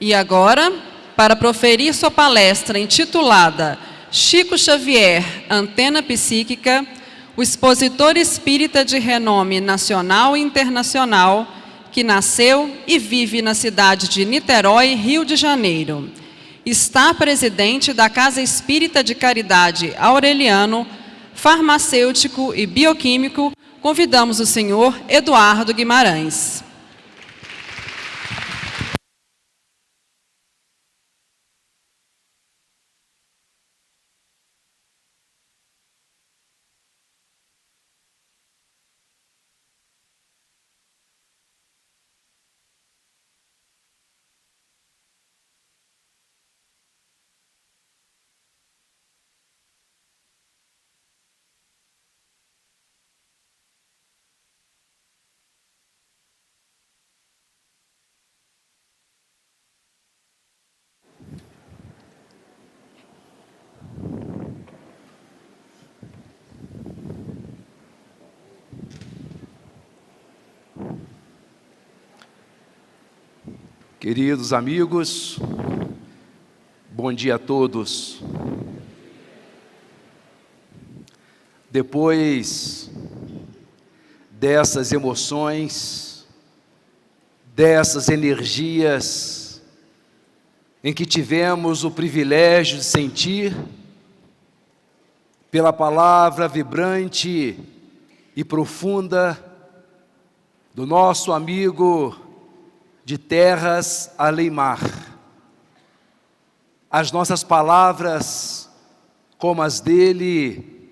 E agora, para proferir sua palestra intitulada Chico Xavier, Antena Psíquica, o expositor espírita de renome nacional e internacional, que nasceu e vive na cidade de Niterói, Rio de Janeiro. Está presidente da Casa Espírita de Caridade Aureliano, farmacêutico e bioquímico. Convidamos o senhor Eduardo Guimarães. Queridos amigos, bom dia a todos. Depois dessas emoções, dessas energias em que tivemos o privilégio de sentir, pela palavra vibrante e profunda do nosso amigo de terras além mar. As nossas palavras, como as dele,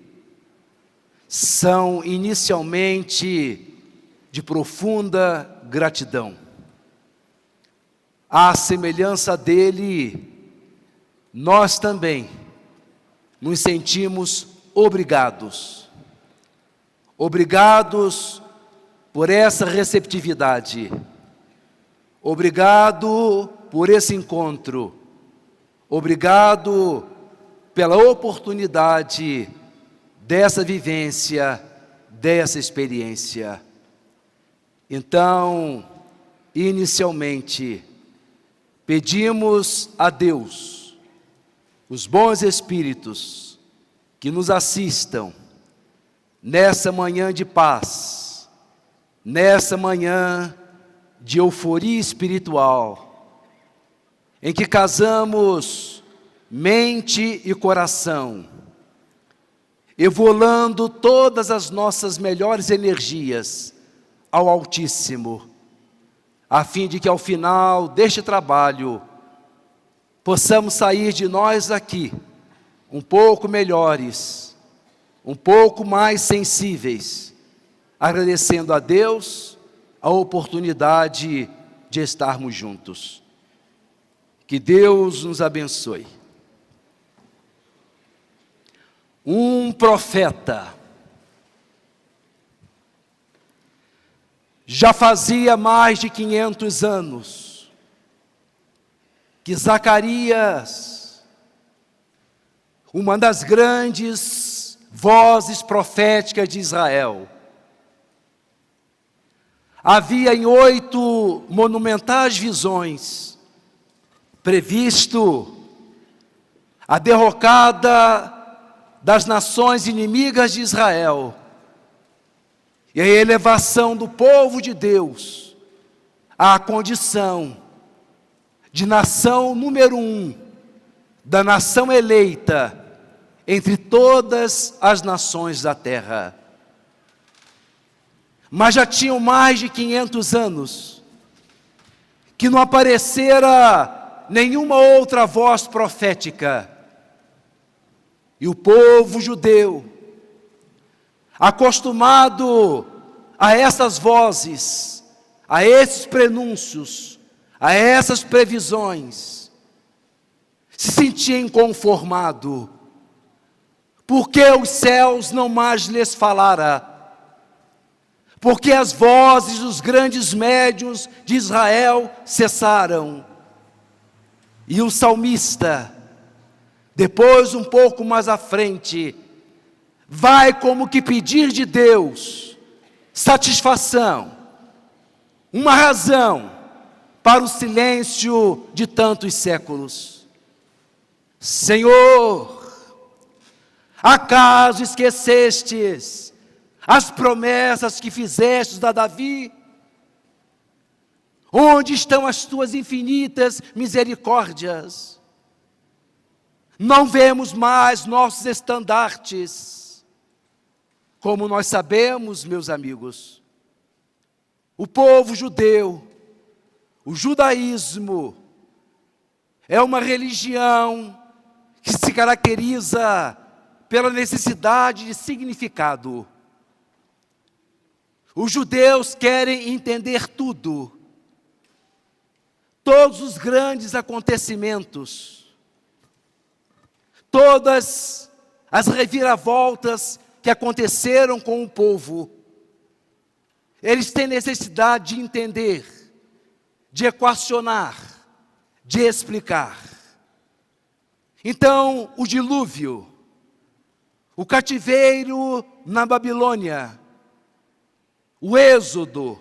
são inicialmente de profunda gratidão. À semelhança dele, nós também nos sentimos obrigados. Obrigados por essa receptividade. Obrigado por esse encontro. Obrigado pela oportunidade dessa vivência, dessa experiência. Então, inicialmente, pedimos a Deus, os bons espíritos, que nos assistam nessa manhã de paz, nessa manhã de euforia espiritual, em que casamos mente e coração, evolando todas as nossas melhores energias ao Altíssimo, a fim de que ao final deste trabalho possamos sair de nós aqui um pouco melhores, um pouco mais sensíveis, agradecendo a Deus a oportunidade de estarmos juntos. Que Deus nos abençoe. Um profeta já fazia mais de 500 anos que Zacarias, uma das grandes vozes proféticas de Israel, havia em 8 monumentais visões previsto a derrocada das nações inimigas de Israel e a elevação do povo de Deus à condição de nação número 1, da nação eleita entre todas as nações da terra. Mas já tinham mais de 500 anos que não aparecera nenhuma outra voz profética. E o povo judeu, acostumado a essas vozes, a esses prenúncios, a essas previsões, se sentia inconformado, porque os céus não mais lhes falara, porque as vozes dos grandes médiuns de Israel cessaram. E o salmista, depois um pouco mais à frente, vai como que pedir de Deus satisfação, uma razão para o silêncio de tantos séculos. Senhor, acaso esquecestes as promessas que fizestes a Davi? Onde estão as tuas infinitas misericórdias? Não vemos mais nossos estandartes. Como nós sabemos, meus amigos, o povo judeu, o judaísmo, é uma religião que se caracteriza pela necessidade de significado. Os judeus querem entender tudo, todos os grandes acontecimentos, todas as reviravoltas que aconteceram com o povo. Eles têm necessidade de entender, de equacionar, de explicar. Então, o dilúvio, o cativeiro na Babilônia, o êxodo,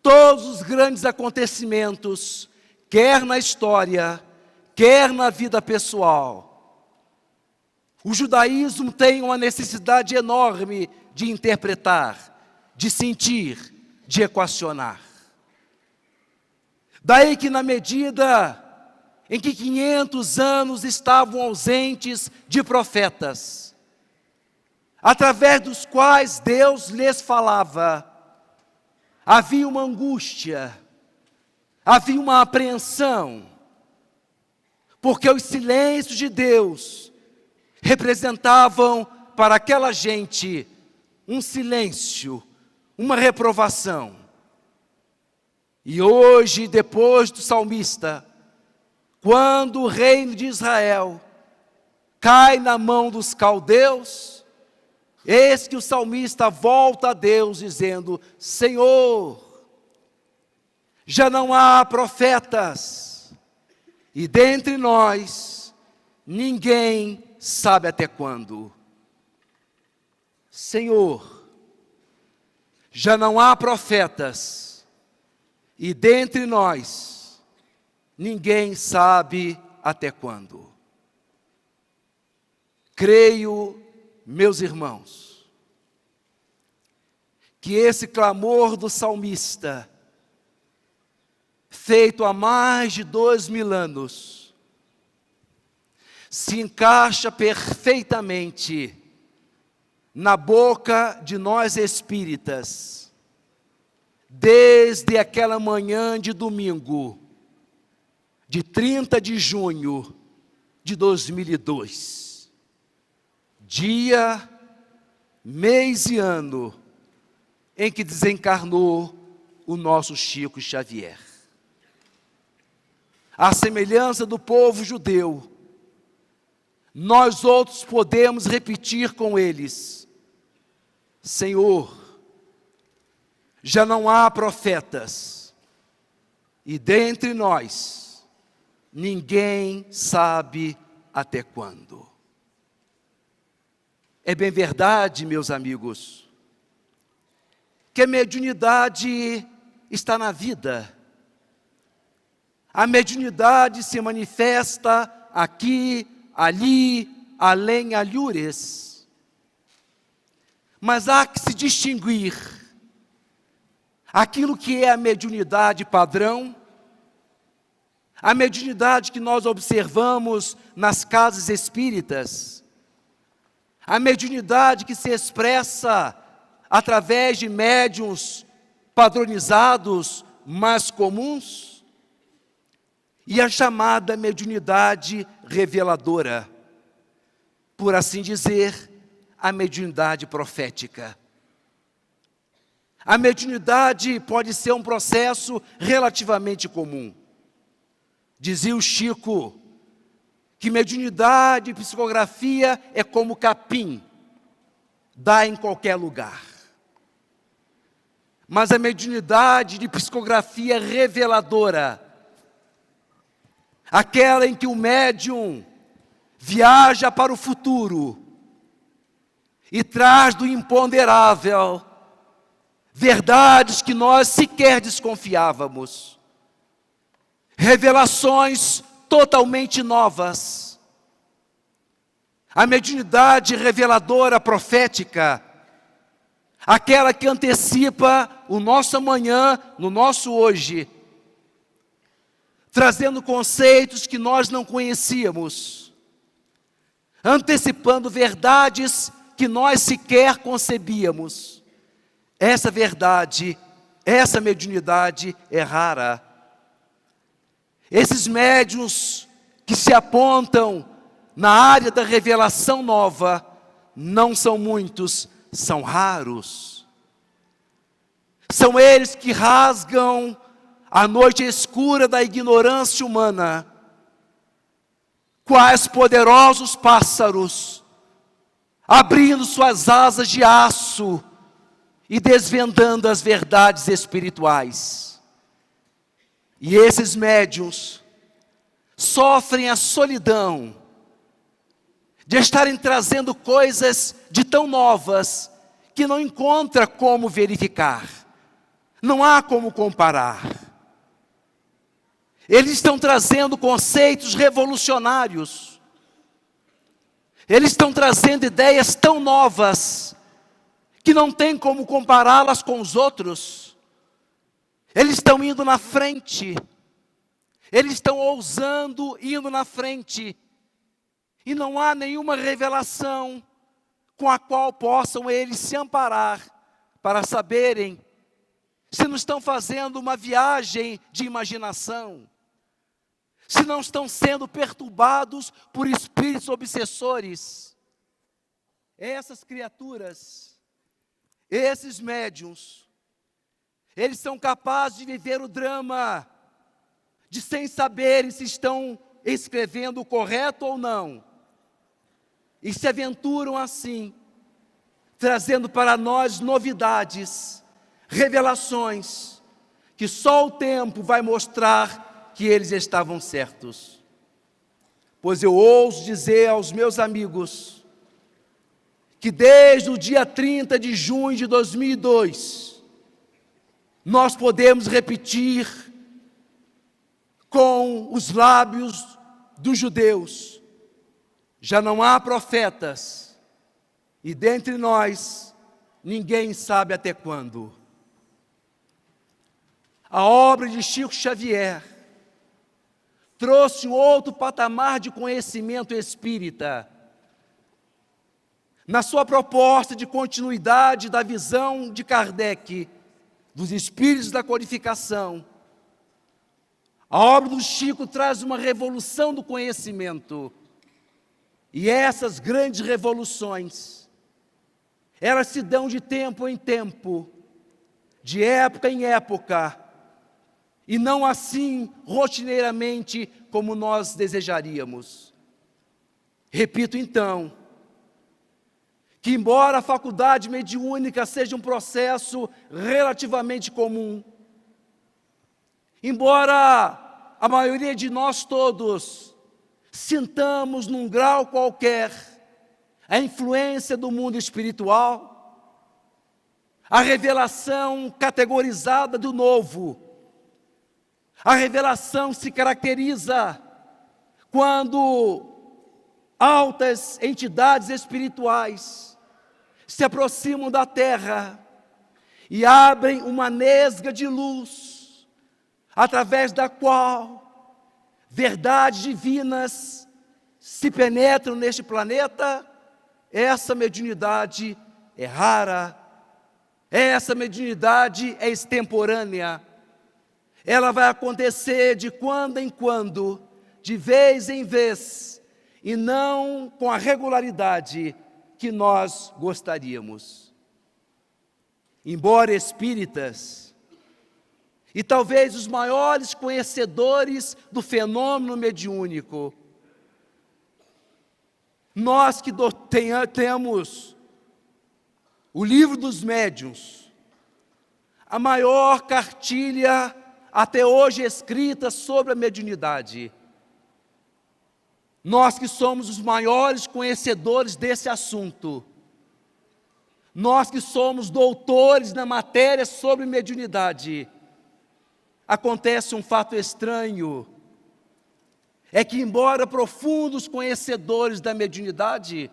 todos os grandes acontecimentos, quer na história, quer na vida pessoal, o judaísmo tem uma necessidade enorme de interpretar, de sentir, de equacionar. Daí que na medida em que 500 anos estavam ausentes de profetas, através dos quais Deus lhes falava, havia uma angústia, havia uma apreensão, porque os silêncios de Deus representavam para aquela gente um silêncio, uma reprovação. E hoje, depois do salmista, quando o reino de Israel cai na mão dos caldeus, eis que o salmista volta a Deus dizendo: Senhor, já não há profetas, e dentre nós ninguém sabe até quando. Senhor, já não há profetas, e dentre nós ninguém sabe até quando. Creio, meus irmãos, que esse clamor do salmista, feito há mais de 2000 anos, se encaixa perfeitamente na boca de nós espíritas, desde aquela manhã de domingo, de 30 de junho de 2002, dia, mês e ano em que desencarnou o nosso Chico Xavier. À semelhança do povo judeu, nós outros podemos repetir com eles: Senhor, já não há profetas, e dentre nós ninguém sabe até quando. É bem verdade, meus amigos, que a mediunidade está na vida. A mediunidade se manifesta aqui, ali, além alhures. Mas há que se distinguir aquilo que é a mediunidade padrão, a mediunidade que nós observamos nas casas espíritas, a mediunidade que se expressa através de médiuns padronizados, mais comuns, e a chamada mediunidade reveladora, por assim dizer, a mediunidade profética. A mediunidade pode ser um processo relativamente comum. Dizia o Chico que mediunidade e psicografia é como capim, dá em qualquer lugar. Mas a mediunidade de psicografia reveladora, aquela em que o médium viaja para o futuro e traz do imponderável verdades que nós sequer desconfiávamos. revelações totalmente novas. A mediunidade reveladora profética, aquela que antecipa o nosso amanhã no nosso hoje, trazendo conceitos que nós não conhecíamos, antecipando verdades que nós sequer concebíamos. Essa verdade, essa mediunidade é rara. Esses médiuns que se apontam na área da revelação nova, não são muitos, são raros. São eles que rasgam a noite escura da ignorância humana, quais poderosos pássaros, abrindo suas asas de aço e desvendando as verdades espirituais. E esses médiuns sofrem a solidão de estarem trazendo coisas de tão novas que não encontra como verificar, não há como comparar. Eles estão trazendo conceitos revolucionários, eles estão trazendo ideias tão novas que não tem como compará-las com os outros. Eles estão indo na frente, eles estão ousando indo na frente, e não há nenhuma revelação com a qual possam eles se amparar para saberem se não estão fazendo uma viagem de imaginação, se não estão sendo perturbados por espíritos obsessores. Essas criaturas, esses médiuns, eles são capazes de viver o drama de sem saberem se estão escrevendo o correto ou não, e se aventuram assim, trazendo para nós novidades, revelações, que só o tempo vai mostrar que eles estavam certos. Pois eu ouso dizer aos meus amigos, que desde o dia 30 de junho de 2002, nós podemos repetir com os lábios dos judeus: já não há profetas, e dentre nós, ninguém sabe até quando. A obra de Chico Xavier trouxe um outro patamar de conhecimento espírita. Na sua proposta de continuidade da visão de Kardec, dos espíritos da codificação, a obra do Chico traz uma revolução do conhecimento. E essas grandes revoluções, elas se dão de tempo em tempo, de época em época, e não assim rotineiramente como nós desejaríamos. Repito então, que embora a faculdade mediúnica seja um processo relativamente comum, embora a maioria de nós todos sintamos num grau qualquer a influência do mundo espiritual, a revelação categorizada do novo, a revelação se caracteriza quando altas entidades espirituais se aproximam da terra e abrem uma nesga de luz, através da qual verdades divinas se penetram neste planeta. Essa mediunidade é rara, essa mediunidade é extemporânea. Ela vai acontecer de quando em quando, de vez em vez, e não com a regularidade que nós gostaríamos. Embora espíritas, e talvez os maiores conhecedores do fenômeno mediúnico, nós que temos o livro dos médiuns, a maior cartilha até hoje escrita sobre a mediunidade, nós que somos os maiores conhecedores desse assunto, nós que somos doutores na matéria sobre mediunidade, acontece um fato estranho. É que, embora profundos conhecedores da mediunidade,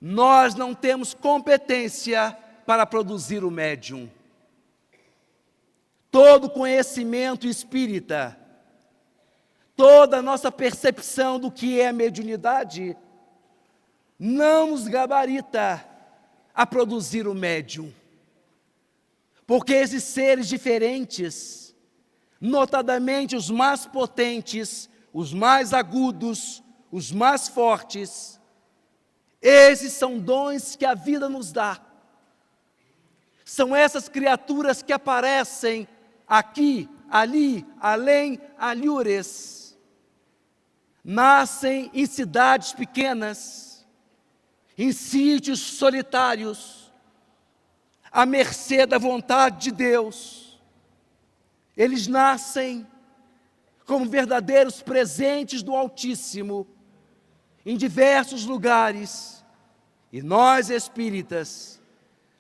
nós não temos competência para produzir o médium. Todo conhecimento espírita, toda a nossa percepção do que é mediunidade, não nos gabarita a produzir o médium. Porque esses seres diferentes, notadamente os mais potentes, os mais agudos, os mais fortes, esses são dons que a vida nos dá. São essas criaturas que aparecem aqui, ali, além, alhures. Nascem em cidades pequenas, em sítios solitários, à mercê da vontade de Deus. Eles nascem como verdadeiros presentes do Altíssimo, em diversos lugares. E nós, espíritas,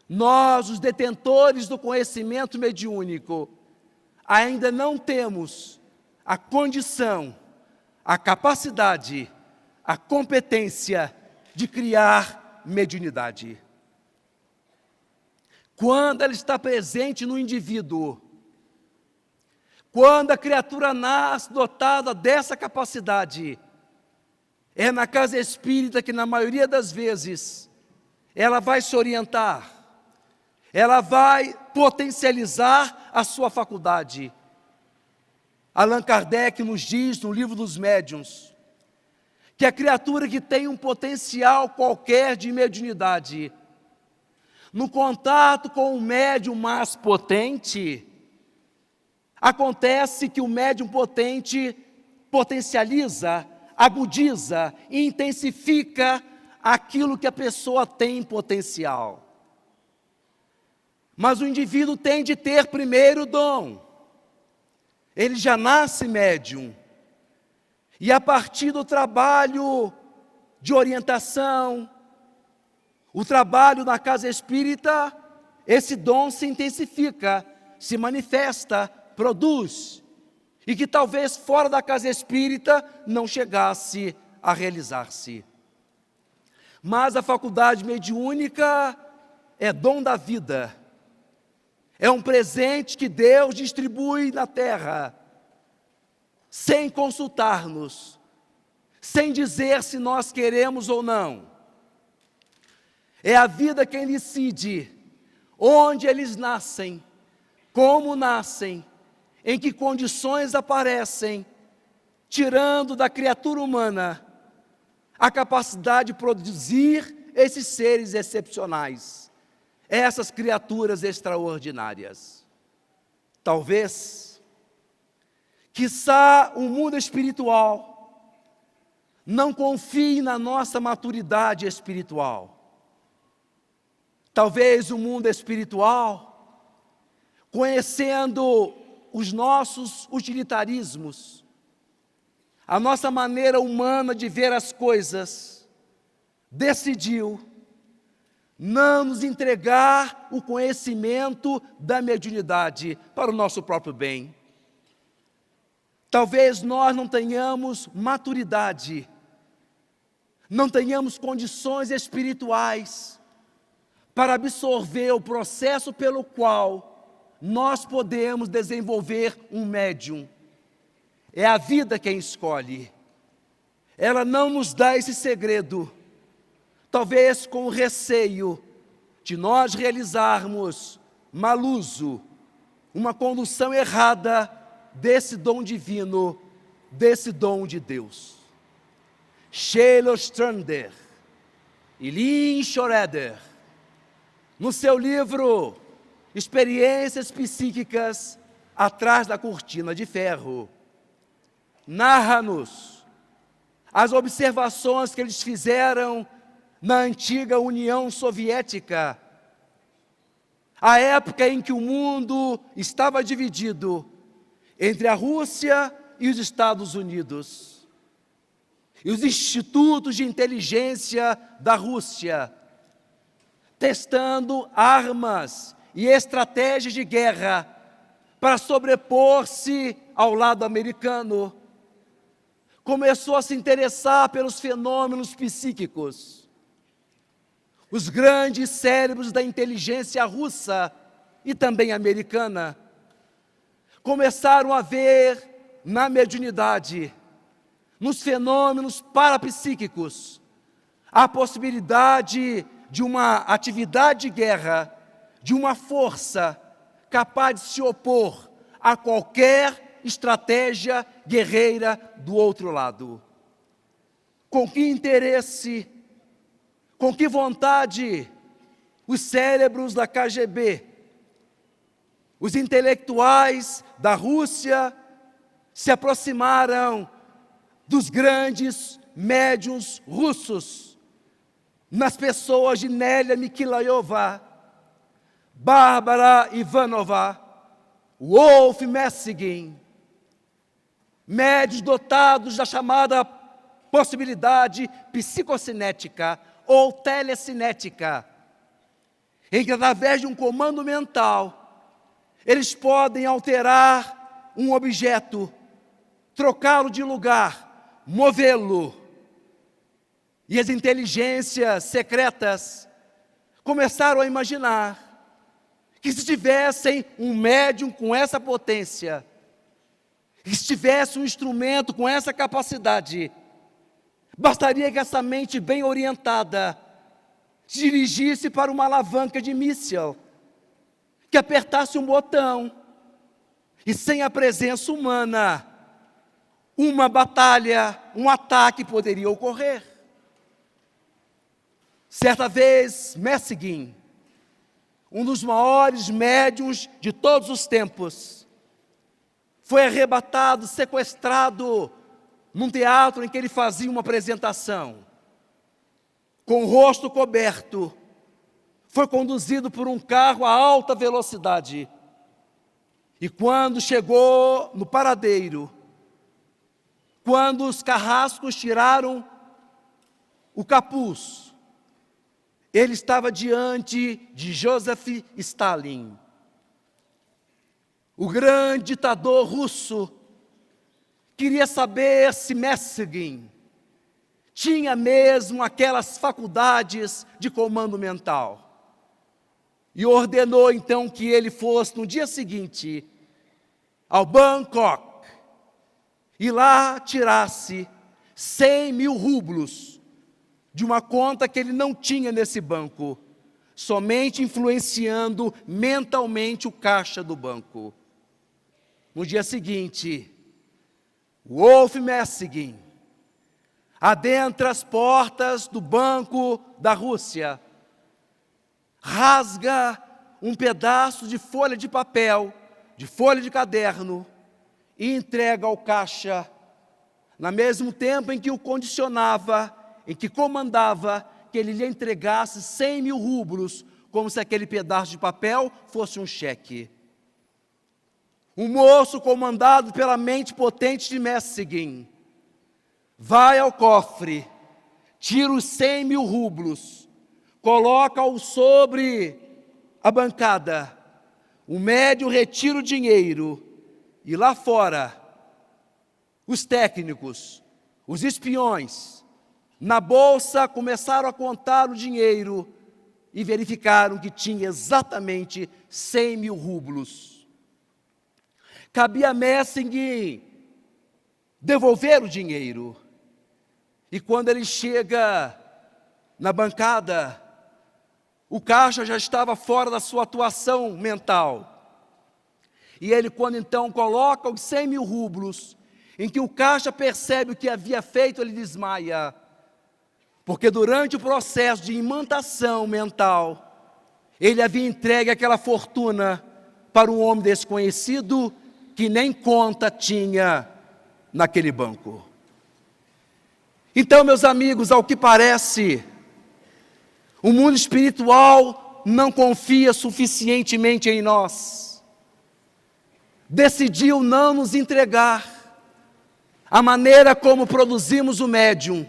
nós, os detentores do conhecimento mediúnico, ainda não temos a condição, a capacidade, a competência de criar mediunidade. Quando ela está presente no indivíduo, quando a criatura nasce dotada dessa capacidade, é na casa espírita que, na maioria das vezes, ela vai se orientar, ela vai potencializar a sua faculdade. Allan Kardec nos diz, no livro dos médiuns, que a criatura que tem um potencial qualquer de mediunidade, no contato com o médium mais potente, acontece que o médium potente potencializa, agudiza e intensifica aquilo que a pessoa tem em potencial. Mas o indivíduo tem de ter primeiro o dom. Ele já nasce médium. E a partir do trabalho de orientação, o trabalho na casa espírita, esse dom se intensifica, se manifesta, produz, e que talvez fora da casa espírita não chegasse a realizar-se. Mas a faculdade mediúnica é dom da vida, é um presente que Deus distribui na terra, sem consultar-nos, sem dizer se nós queremos ou não. É a vida quem decide onde eles nascem, como nascem, em que condições aparecem, tirando da criatura humana a capacidade de produzir esses seres excepcionais, essas criaturas extraordinárias. Talvez, quiçá o mundo espiritual não confie na nossa maturidade espiritual. Talvez o mundo espiritual, conhecendo os nossos utilitarismos, a nossa maneira humana de ver as coisas, decidiu não nos entregar o conhecimento da mediunidade para o nosso próprio bem. Talvez nós não tenhamos maturidade, não tenhamos condições espirituais para absorver o processo pelo qual nós podemos desenvolver um médium. É a vida quem escolhe. Ela não nos dá esse segredo, talvez com receio de nós realizarmos mal uso, uma condução errada desse dom divino, desse dom de Deus. Sheila Strander e Lynn Schroeder, no seu livro Experiências Psíquicas Atrás da Cortina de Ferro, narra-nos as observações que eles fizeram na antiga União Soviética, a época em que o mundo estava dividido entre a Rússia e os Estados Unidos. E os institutos de inteligência da Rússia, testando armas e estratégias de guerra para sobrepor-se ao lado americano. Começou a se interessar pelos fenômenos psíquicos. Os grandes cérebros da inteligência russa e também americana começaram a ver na mediunidade, nos fenômenos parapsíquicos, a possibilidade de uma atividade de guerra, de uma força capaz de se opor a qualquer estratégia guerreira do outro lado. Com que interesse, com que vontade os cérebros da KGB, os intelectuais da Rússia se aproximaram dos grandes médiuns russos, nas pessoas de Nélia Mikhailová, Bárbara Ivanova, Wolf Messing, médios dotados da chamada possibilidade psicocinética ou telecinética, em que através de um comando mental, eles podem alterar um objeto, trocá-lo de lugar, movê-lo. E as inteligências secretas começaram a imaginar que se tivessem um médium com essa potência, que se tivesse um instrumento com essa capacidade, bastaria que essa mente bem orientada se dirigisse para uma alavanca de míssil, que apertasse um botão, e sem a presença humana, uma batalha, um ataque poderia ocorrer. Certa vez, Messing, um dos maiores médiuns de todos os tempos, foi arrebatado, sequestrado, num teatro em que ele fazia uma apresentação. Com o rosto coberto, foi conduzido por um carro a alta velocidade. E quando chegou no paradeiro, quando os carrascos tiraram o capuz, ele estava diante de Joseph Stalin, o grande ditador russo. Queria saber se Messing tinha mesmo aquelas faculdades de comando mental. E ordenou então que ele fosse no dia seguinte ao Bangkok e lá tirasse 100 mil rublos de uma conta que ele não tinha nesse banco, somente influenciando mentalmente o caixa do banco. No dia seguinte, Wolf Messing adentra as portas do Banco da Rússia, rasga um pedaço de folha de papel, de folha de caderno, e entrega ao caixa, no mesmo tempo em que o condicionava, em que comandava que ele lhe entregasse 100 mil rublos, como se aquele pedaço de papel fosse um cheque. Um moço comandado pela mente potente de Messing vai ao cofre, tira os 100 mil rublos, coloca-o sobre a bancada, o médium retira o dinheiro, e lá fora, os técnicos, os espiões, na bolsa começaram a contar o dinheiro e verificaram que tinha exatamente 100 mil rublos. Cabia a Messing devolver o dinheiro. E quando ele chega na bancada, o caixa já estava fora da sua atuação mental. E ele, quando então coloca os 100 mil rublos, em que o caixa percebe o que havia feito, ele desmaia. Porque durante o processo de imantação mental, ele havia entregue aquela fortuna para um homem desconhecido que nem conta tinha naquele banco. Então, meus amigos, ao que parece, o mundo espiritual não confia suficientemente em nós. Decidiu não nos entregar a maneira como produzimos o médium.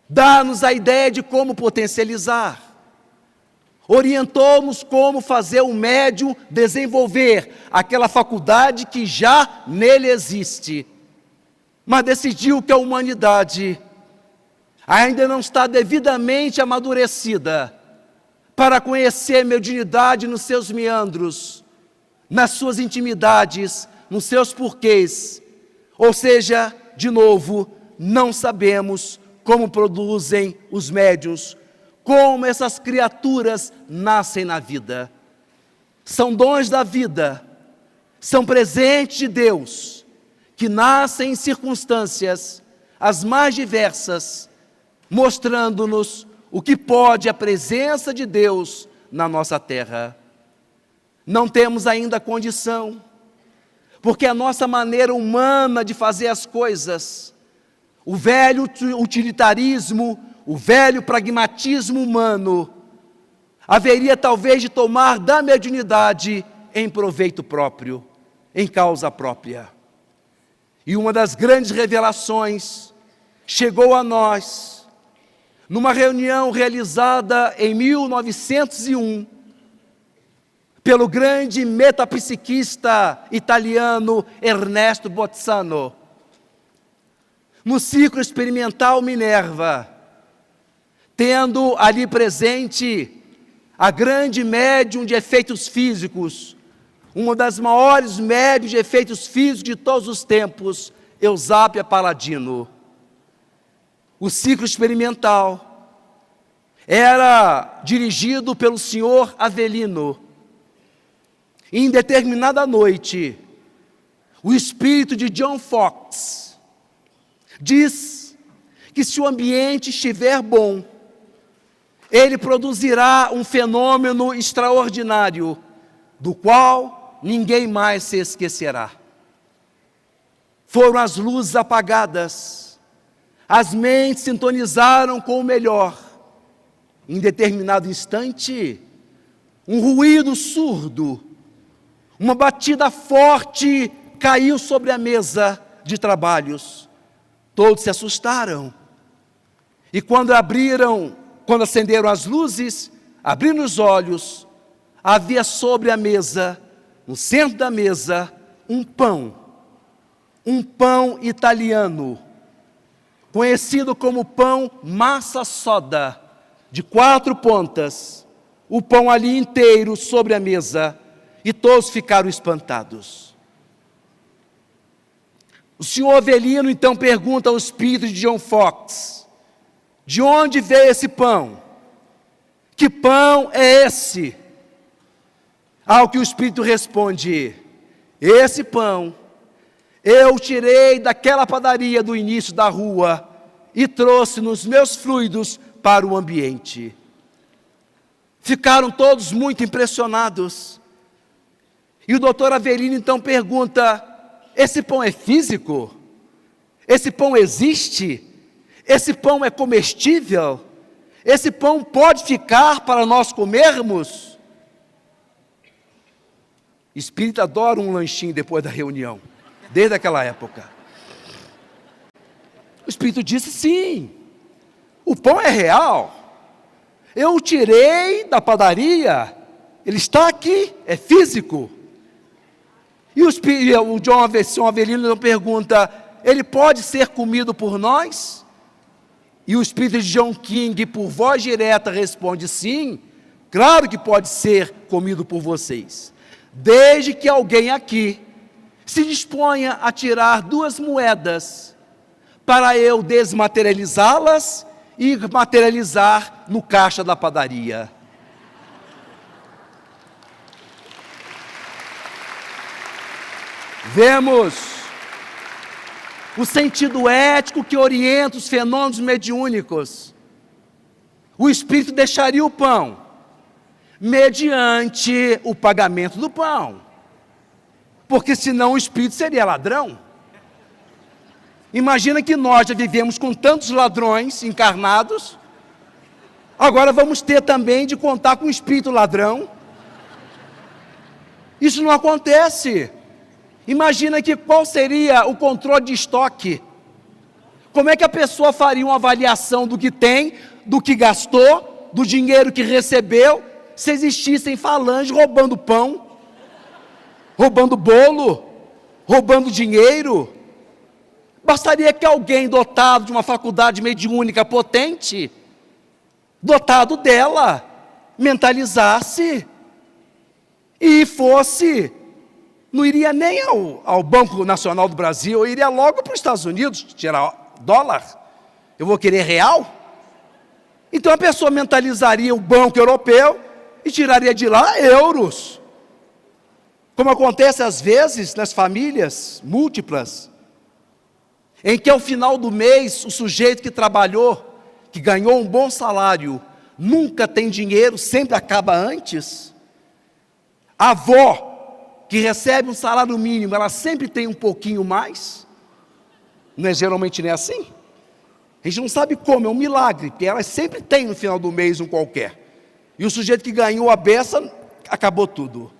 Dá-nos a ideia de como potencializar. Orientou-nos como fazer o médium desenvolver aquela faculdade que já nele existe. Mas decidiu que a humanidade ainda não está devidamente amadurecida para conhecer a mediunidade nos seus meandros, nas suas intimidades, nos seus porquês. Ou seja, de novo, não sabemos como produzem os médiuns, como essas criaturas nascem na vida. São dons da vida, são presentes de Deus, que nascem em circunstâncias as mais diversas, mostrando-nos o que pode a presença de Deus na nossa terra. Não temos ainda condição, porque a nossa maneira humana de fazer as coisas, o velho utilitarismo, o velho pragmatismo humano, haveria talvez de tomar da mediunidade em proveito próprio, em causa própria. E uma das grandes revelações chegou a nós numa reunião realizada em 1901 pelo grande metapsiquista italiano Ernesto Bolzano, no ciclo experimental Minerva, tendo ali presente a grande médium de efeitos físicos, uma das maiores médiums de efeitos físicos de todos os tempos, Eusápia Paladino. O ciclo experimental era dirigido pelo senhor Avelino. E em determinada noite, o espírito de John Fox diz que se o ambiente estiver bom, ele produzirá um fenômeno extraordinário, do qual ninguém mais se esquecerá. Foram as luzes apagadas, as mentes sintonizaram com o melhor. Em determinado instante, um ruído surdo, uma batida forte caiu sobre a mesa de trabalhos. Todos se assustaram. E quando acenderam as luzes, abriram os olhos, havia sobre a mesa, no centro da mesa, um pão italiano, conhecido como pão massa soda, de 4 pontas, o pão ali inteiro sobre a mesa, e todos ficaram espantados. O senhor Avelino então pergunta ao espírito de John Fox: de onde veio esse pão? Que pão é esse? Ao que o espírito responde: esse pão eu tirei daquela padaria do início da rua e trouxe nos meus fluidos para o ambiente. Ficaram todos muito impressionados. E o doutor Avelino então pergunta: esse pão é físico? Esse pão existe? Esse pão é comestível? Esse pão pode ficar para nós comermos? Espírito adora um lanchinho depois da reunião, desde aquela época. O Espírito disse: sim, o pão é real. Eu o tirei da padaria, ele está aqui, é físico. E o John Avelino pergunta: ele pode ser comido por nós? E o espírito de John King, por voz direta, responde: sim, claro que pode ser comido por vocês, desde que alguém aqui se disponha a tirar 2 moedas, para eu desmaterializá-las e materializar no caixa da padaria. Vemos o sentido ético que orienta os fenômenos mediúnicos. O espírito deixaria o pão mediante o pagamento do pão, porque senão o espírito seria ladrão. Imagina que nós já vivemos com tantos ladrões encarnados, agora vamos ter também de contar com o espírito ladrão. Isso não acontece. Imagina que qual seria o controle de estoque. Como é que a pessoa faria uma avaliação do que tem, do que gastou, do dinheiro que recebeu, se existissem falanges roubando pão, roubando bolo, roubando dinheiro. Bastaria que alguém dotado de uma faculdade mediúnica potente, dotado dela, mentalizasse e fosse, não iria nem ao Banco Nacional do Brasil, eu iria logo para os Estados Unidos tirar dólar. Eu vou querer real? Então a pessoa mentalizaria o Banco Europeu e tiraria de lá euros. Como acontece às vezes nas famílias múltiplas, em que ao final do mês o sujeito que trabalhou, que ganhou um bom salário, nunca tem dinheiro, sempre acaba antes. A avó, que recebe um salário mínimo, ela sempre tem um pouquinho mais. Não é geralmente nem assim? A gente não sabe como, é um milagre, porque ela sempre tem no final do mês um qualquer. E o sujeito que ganhou a beça, acabou tudo.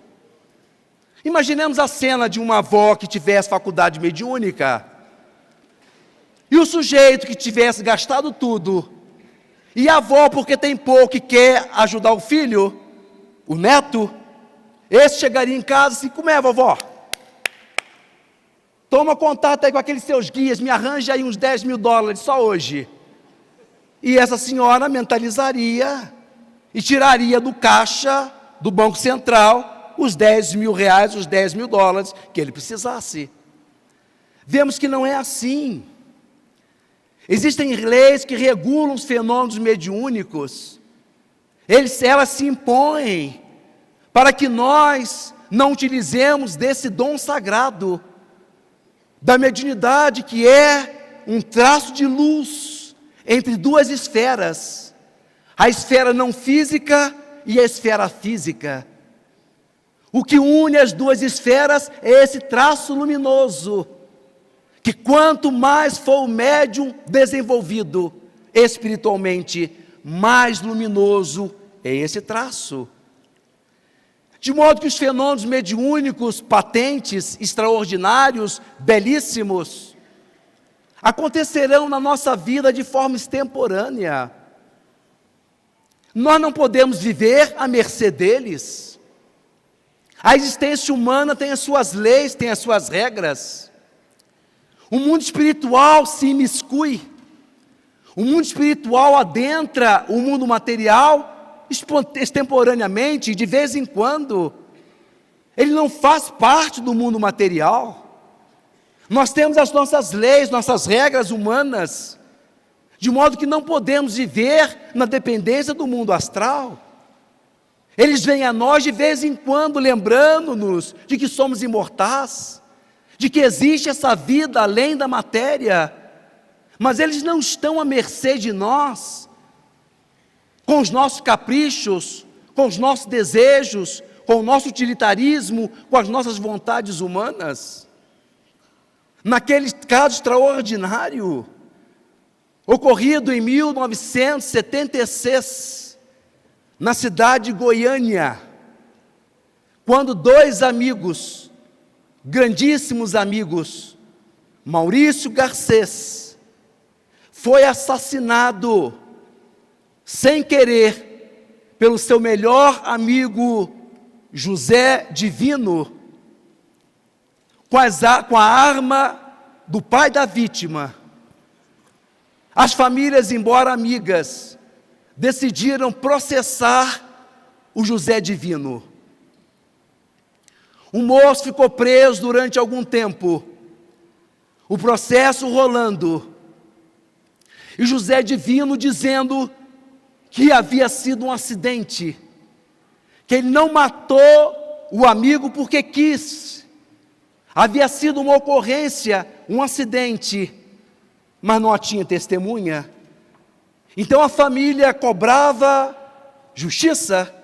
Imaginemos a cena de uma avó que tivesse faculdade mediúnica, e o sujeito que tivesse gastado tudo, e a avó, porque tem pouco e quer ajudar o filho, o neto, esse chegaria em casa assim: como é, vovó? Toma contato aí com aqueles seus guias, me arranja aí uns 10 mil dólares só hoje. E essa senhora mentalizaria e tiraria do caixa do Banco Central os 10 mil reais, os 10 mil dólares que ele precisasse. Vemos que não é assim. Existem leis que regulam os fenômenos mediúnicos. Elas se impõem para que nós não utilizemos desse dom sagrado da mediunidade, que é um traço de luz entre duas esferas, a esfera não física e a esfera física. O que une as duas esferas é esse traço luminoso, que quanto mais for o médium desenvolvido espiritualmente, mais luminoso é esse traço. De modo que os fenômenos mediúnicos patentes, extraordinários, belíssimos, acontecerão na nossa vida de forma extemporânea. Nós não podemos viver à mercê deles. A existência humana tem as suas leis, tem as suas regras. O mundo espiritual se imiscui. O mundo espiritual adentra o mundo material extemporaneamente, de vez em quando. Ele não faz parte do mundo material. Nós temos as nossas leis, nossas regras humanas, de modo que não podemos viver na dependência do mundo astral. Eles vêm a nós de vez em quando, lembrando-nos de que somos imortais, de que existe essa vida além da matéria, mas eles não estão à mercê de nós, com os nossos caprichos, com os nossos desejos, com o nosso utilitarismo, com as nossas vontades humanas. Naquele caso extraordinário, ocorrido em 1976, na cidade de Goiânia, quando dois amigos, grandíssimos amigos, Maurício Garcês, foi assassinado sem querer pelo seu melhor amigo José Divino, com a arma do pai da vítima. As famílias, embora amigas, decidiram processar o José Divino. O moço ficou preso durante algum tempo, o processo rolando, e José Divino dizendo que havia sido um acidente, que ele não matou o amigo porque quis, havia sido uma ocorrência, um acidente, mas não tinha testemunha. Então a família cobrava justiça,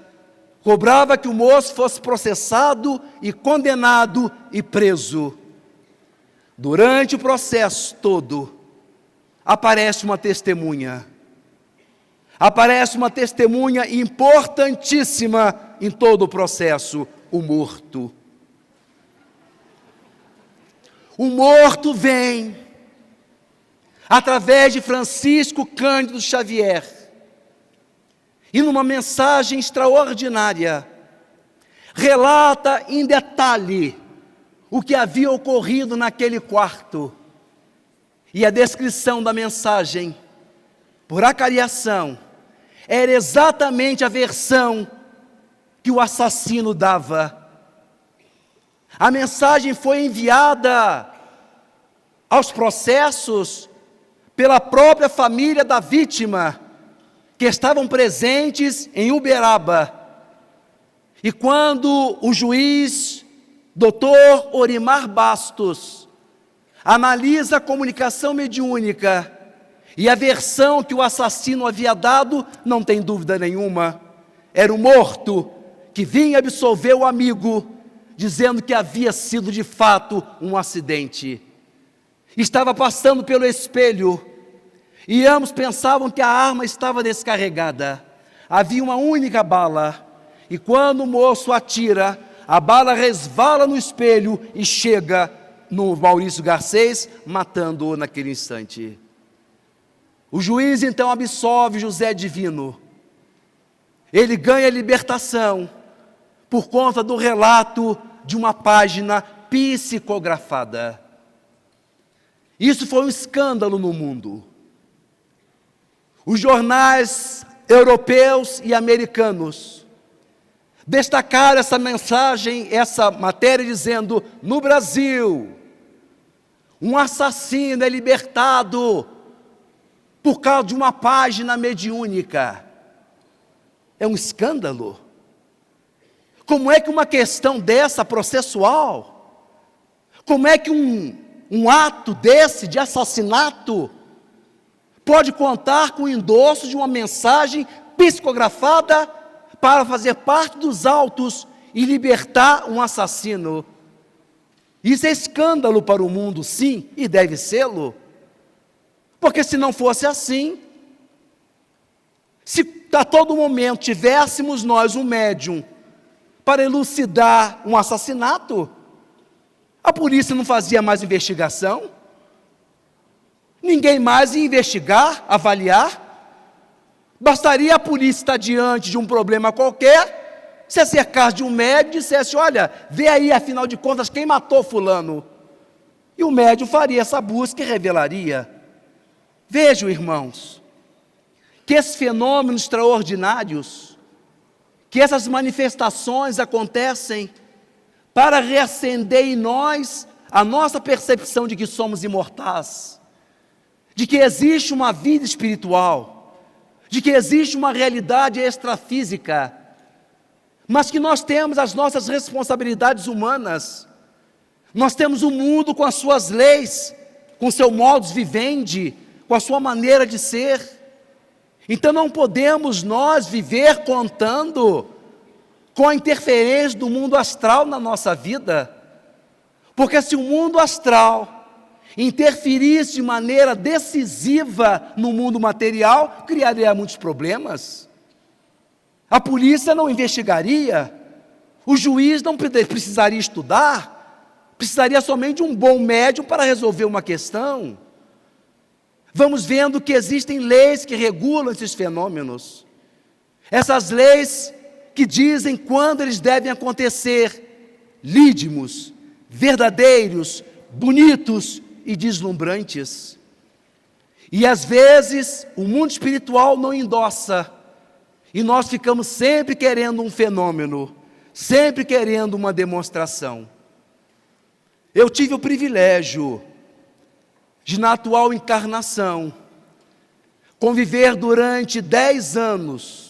cobrava que o moço fosse processado e condenado e preso. Durante o processo todo, aparece uma testemunha. Aparece uma testemunha importantíssima em todo o processo: o morto. O morto vem, através de Francisco Cândido Xavier, e numa mensagem extraordinária, relata em detalhe o que havia ocorrido naquele quarto. E a descrição da mensagem, por acariação, era exatamente a versão que o assassino dava. A mensagem foi enviada aos processos pela própria família da vítima, que estavam presentes em Uberaba. E quando o juiz, Dr. Orimar Bastos, analisa a comunicação mediúnica e a versão que o assassino havia dado, não tem dúvida nenhuma, era o morto que vinha absolver o amigo, dizendo que havia sido de fato um acidente. Estava passando pelo espelho e ambos pensavam que a arma estava descarregada. Havia uma única bala. E quando o moço atira, a bala resvala no espelho e chega no Maurício Garcês, matando-o naquele instante. O juiz então absolve José Divino. Ele ganha libertação por conta do relato de uma página psicografada. Isso foi um escândalo no mundo. Os jornais europeus e americanos destacaram essa mensagem, essa matéria, dizendo: no Brasil, um assassino é libertado por causa de uma página mediúnica. É um escândalo. Como é que uma questão dessa processual, como é que um ato desse de assassinato pode contar com o endosso de uma mensagem psicografada para fazer parte dos autos e libertar um assassino? Isso é escândalo para o mundo, sim, e deve sê-lo. Porque se não fosse assim, se a todo momento tivéssemos nós um médium para elucidar um assassinato, a polícia não fazia mais investigação, ninguém mais ia investigar, avaliar. Bastaria a polícia estar diante de um problema qualquer, se acercasse de um médium e dissesse: olha, vê aí, afinal de contas, quem matou fulano. E o médium faria essa busca e revelaria. Vejam, irmãos, que esses fenômenos extraordinários, que essas manifestações acontecem para reacender em nós a nossa percepção de que somos imortais, de que existe uma vida espiritual, de que existe uma realidade extrafísica, mas que nós temos as nossas responsabilidades humanas. Nós temos o mundo com as suas leis, com seu modus vivendi, com a sua maneira de ser. Então não podemos nós viver contando com a interferência do mundo astral na nossa vida, porque se o mundo astral interferisse de maneira decisiva no mundo material, criaria muitos problemas. A polícia não investigaria, o juiz não precisaria estudar, precisaria somente de um bom médium para resolver uma questão. Vamos vendo que existem leis que regulam esses fenômenos. Essas leis que dizem quando eles devem acontecer, lídimos, verdadeiros, bonitos e deslumbrantes. E às vezes o mundo espiritual não endossa, e nós ficamos sempre querendo um fenômeno, sempre querendo uma demonstração. Eu tive o privilégio de, na atual encarnação, conviver durante 10 anos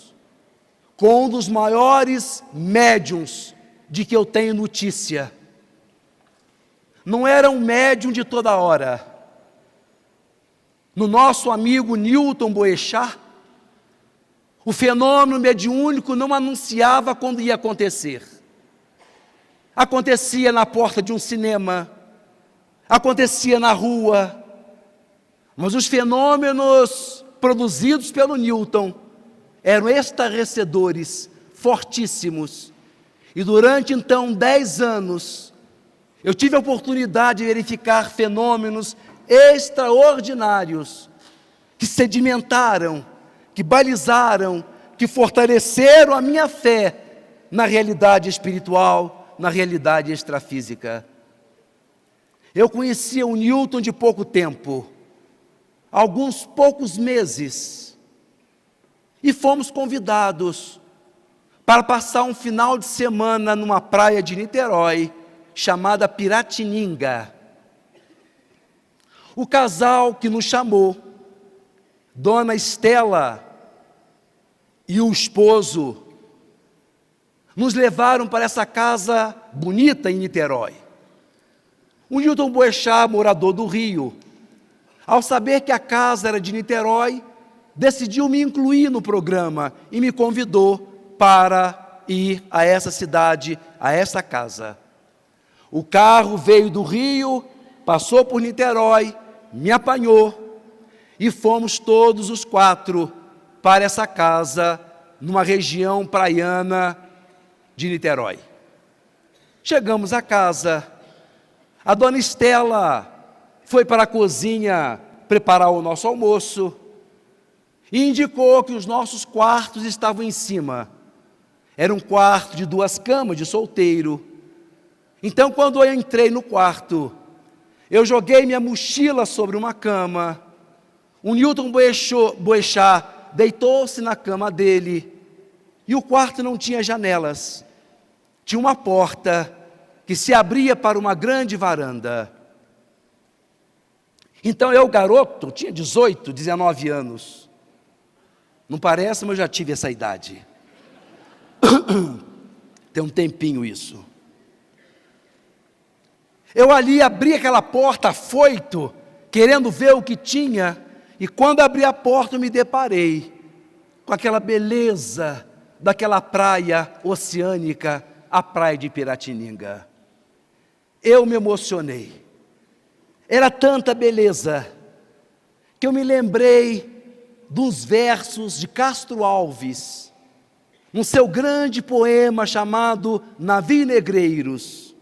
com um dos maiores médiuns de que eu tenho notícia. Não era um médium de toda hora. No nosso amigo Newton Boechat, o fenômeno mediúnico não anunciava quando ia acontecer. Acontecia na porta de um cinema, acontecia na rua, mas os fenômenos produzidos pelo Newton eram estarrecedores, fortíssimos. E durante então 10 anos, eu tive a oportunidade de verificar fenômenos extraordinários, que sedimentaram, que balizaram, que fortaleceram a minha fé na realidade espiritual, na realidade extrafísica. Eu conhecia o Newton de pouco tempo, alguns poucos meses, e fomos convidados para passar um final de semana numa praia de Niterói, chamada Piratininga. O casal que nos chamou, Dona Estela e o esposo, nos levaram para essa casa bonita em Niterói. O Newton Boechat, morador do Rio, ao saber que a casa era de Niterói, decidiu me incluir no programa e me convidou para ir a essa cidade, a essa casa. O carro veio do Rio, passou por Niterói, me apanhou e fomos todos os 4 para essa casa, numa região praiana de Niterói. Chegamos à casa, a Dona Estela foi para a cozinha preparar o nosso almoço e indicou que os nossos quartos estavam em cima. Era um quarto de 2 camas de solteiro. Então, quando eu entrei no quarto, eu joguei minha mochila sobre uma cama. O Newton Boechat deitou-se na cama dele e o quarto não tinha janelas. Tinha uma porta que se abria para uma grande varanda. Então eu, garoto, tinha 18, 19 anos. Não parece, mas eu já tive essa idade. Tem um tempinho isso. Eu ali abri aquela porta afoito, querendo ver o que tinha, e quando abri a porta eu me deparei com aquela beleza daquela praia oceânica, a praia de Piratininga. Eu me emocionei. Era tanta beleza que eu me lembrei dos versos de Castro Alves, no seu grande poema chamado Navios Negreiros,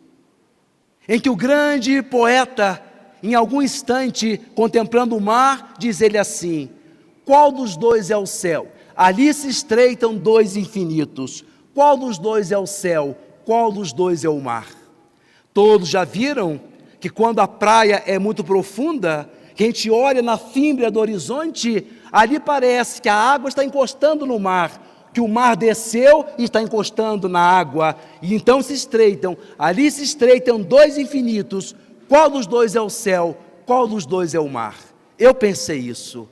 em que o grande poeta, em algum instante, contemplando o mar, diz ele assim: qual dos dois é o céu? Ali se estreitam 2 infinitos. Qual dos dois é o céu? Qual dos dois é o mar? Todos já viram que quando a praia é muito profunda, que a gente olha na fímbria do horizonte, ali parece que a água está encostando no mar, que o mar desceu e está encostando na água, e então se estreitam, ali se estreitam 2 infinitos. Qual dos dois é o céu? Qual dos dois é o mar? Eu pensei isso.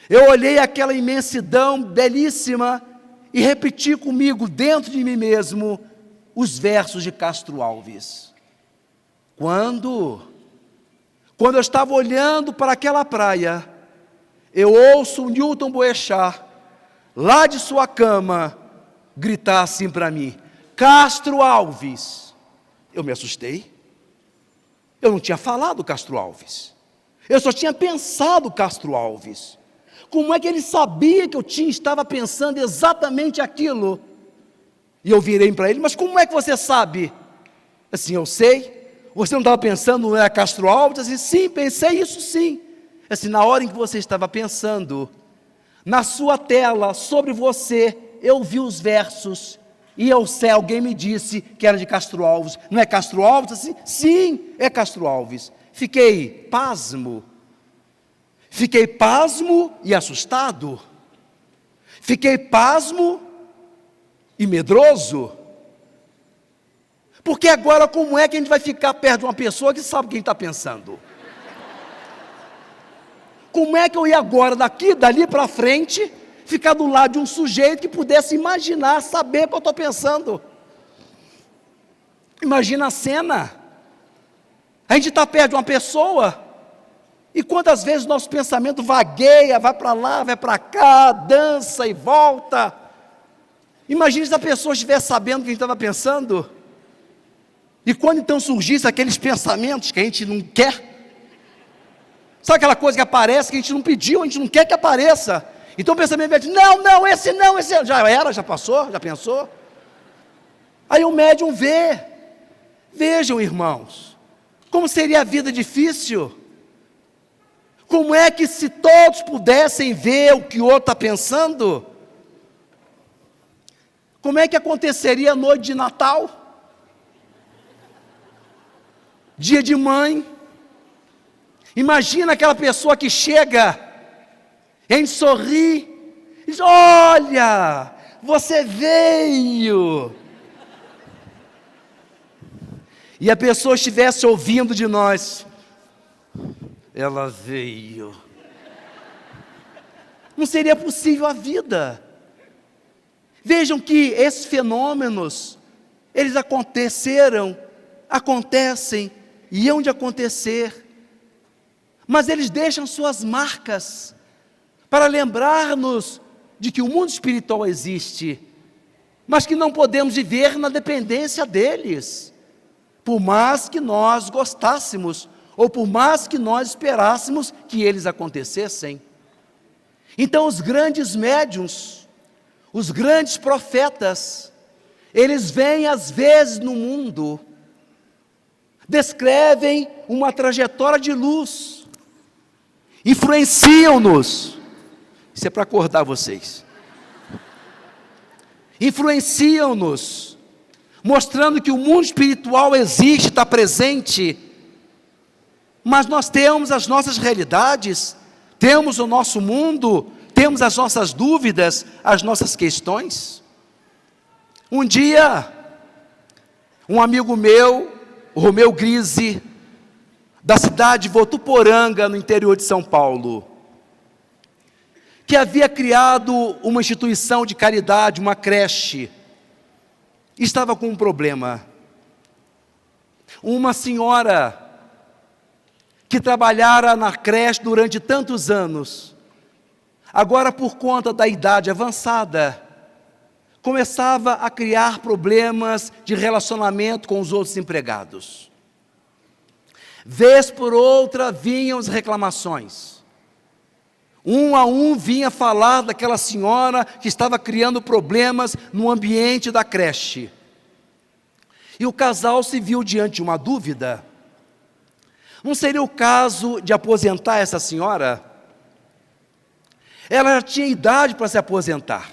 Eu olhei aquela imensidão belíssima e repeti comigo, dentro de mim mesmo, os versos de Castro Alves. Quando eu estava olhando para aquela praia, eu ouço o Newton Boechat, lá de sua cama, gritar assim para mim: Castro Alves. Eu me assustei. Eu não tinha falado Castro Alves. Eu só tinha pensado Castro Alves. Como é que ele sabia que eu estava pensando exatamente aquilo? E eu virei para ele: mas como é que você sabe? Assim, eu sei. Você não estava pensando, não era Castro Alves? Assim, sim, pensei isso sim. Assim, na hora em que você estava pensando, na sua tela, sobre você, eu vi os versos, e eu sei, alguém me disse que era de Castro Alves. Não é Castro Alves? Assim, sim, é Castro Alves. Fiquei pasmo e assustado. Fiquei pasmo e medroso. Porque agora como é que a gente vai ficar perto de uma pessoa que sabe o que a gente está pensando? Como é que eu ia agora, dali para frente, ficar do lado de um sujeito que pudesse imaginar, saber o que eu estou pensando? Imagina a cena. A gente está perto de uma pessoa, e quantas vezes o nosso pensamento vagueia, vai para lá, vai para cá, dança e volta. Imagine se a pessoa estivesse sabendo o que a gente estava pensando. E quando então surgissem aqueles pensamentos que a gente não quer, sabe aquela coisa que aparece, que a gente não pediu, a gente não quer que apareça. Então o pensamento vai dizer: não, esse já era, já passou, já pensou. Aí o médium vê. Vejam, irmãos, como seria a vida difícil. Como é que se todos pudessem ver o que o outro está pensando? Como é que aconteceria a noite de Natal? Dia de mãe. Imagina aquela pessoa que chega, a gente sorri, diz: olha, você veio. E a pessoa estivesse ouvindo de nós: ela veio. Não seria possível a vida. Vejam que esses fenômenos, eles aconteceram, acontecem e hão de acontecer, mas eles deixam suas marcas para lembrar-nos de que o mundo espiritual existe, mas que não podemos viver na dependência deles, por mais que nós gostássemos, ou por mais que nós esperássemos que eles acontecessem. Então os grandes médiuns, os grandes profetas, eles vêm às vezes no mundo, descrevem uma trajetória de luz, influenciam-nos. Isso é para acordar vocês. Influenciam-nos, mostrando que o mundo espiritual existe, está presente, mas nós temos as nossas realidades, temos o nosso mundo, temos as nossas dúvidas, as nossas questões. Um dia, um amigo meu, Romeu Grise, da cidade de Votuporanga, no interior de São Paulo, que havia criado uma instituição de caridade, uma creche, estava com um problema. Uma senhora que trabalhara na creche durante tantos anos, agora por conta da idade avançada, começava a criar problemas de relacionamento com os outros empregados. Vez por outra vinham as reclamações. Um a um vinha falar daquela senhora que estava criando problemas no ambiente da creche. E o casal se viu diante de uma dúvida. Não seria o caso de aposentar essa senhora? Ela já tinha idade para se aposentar.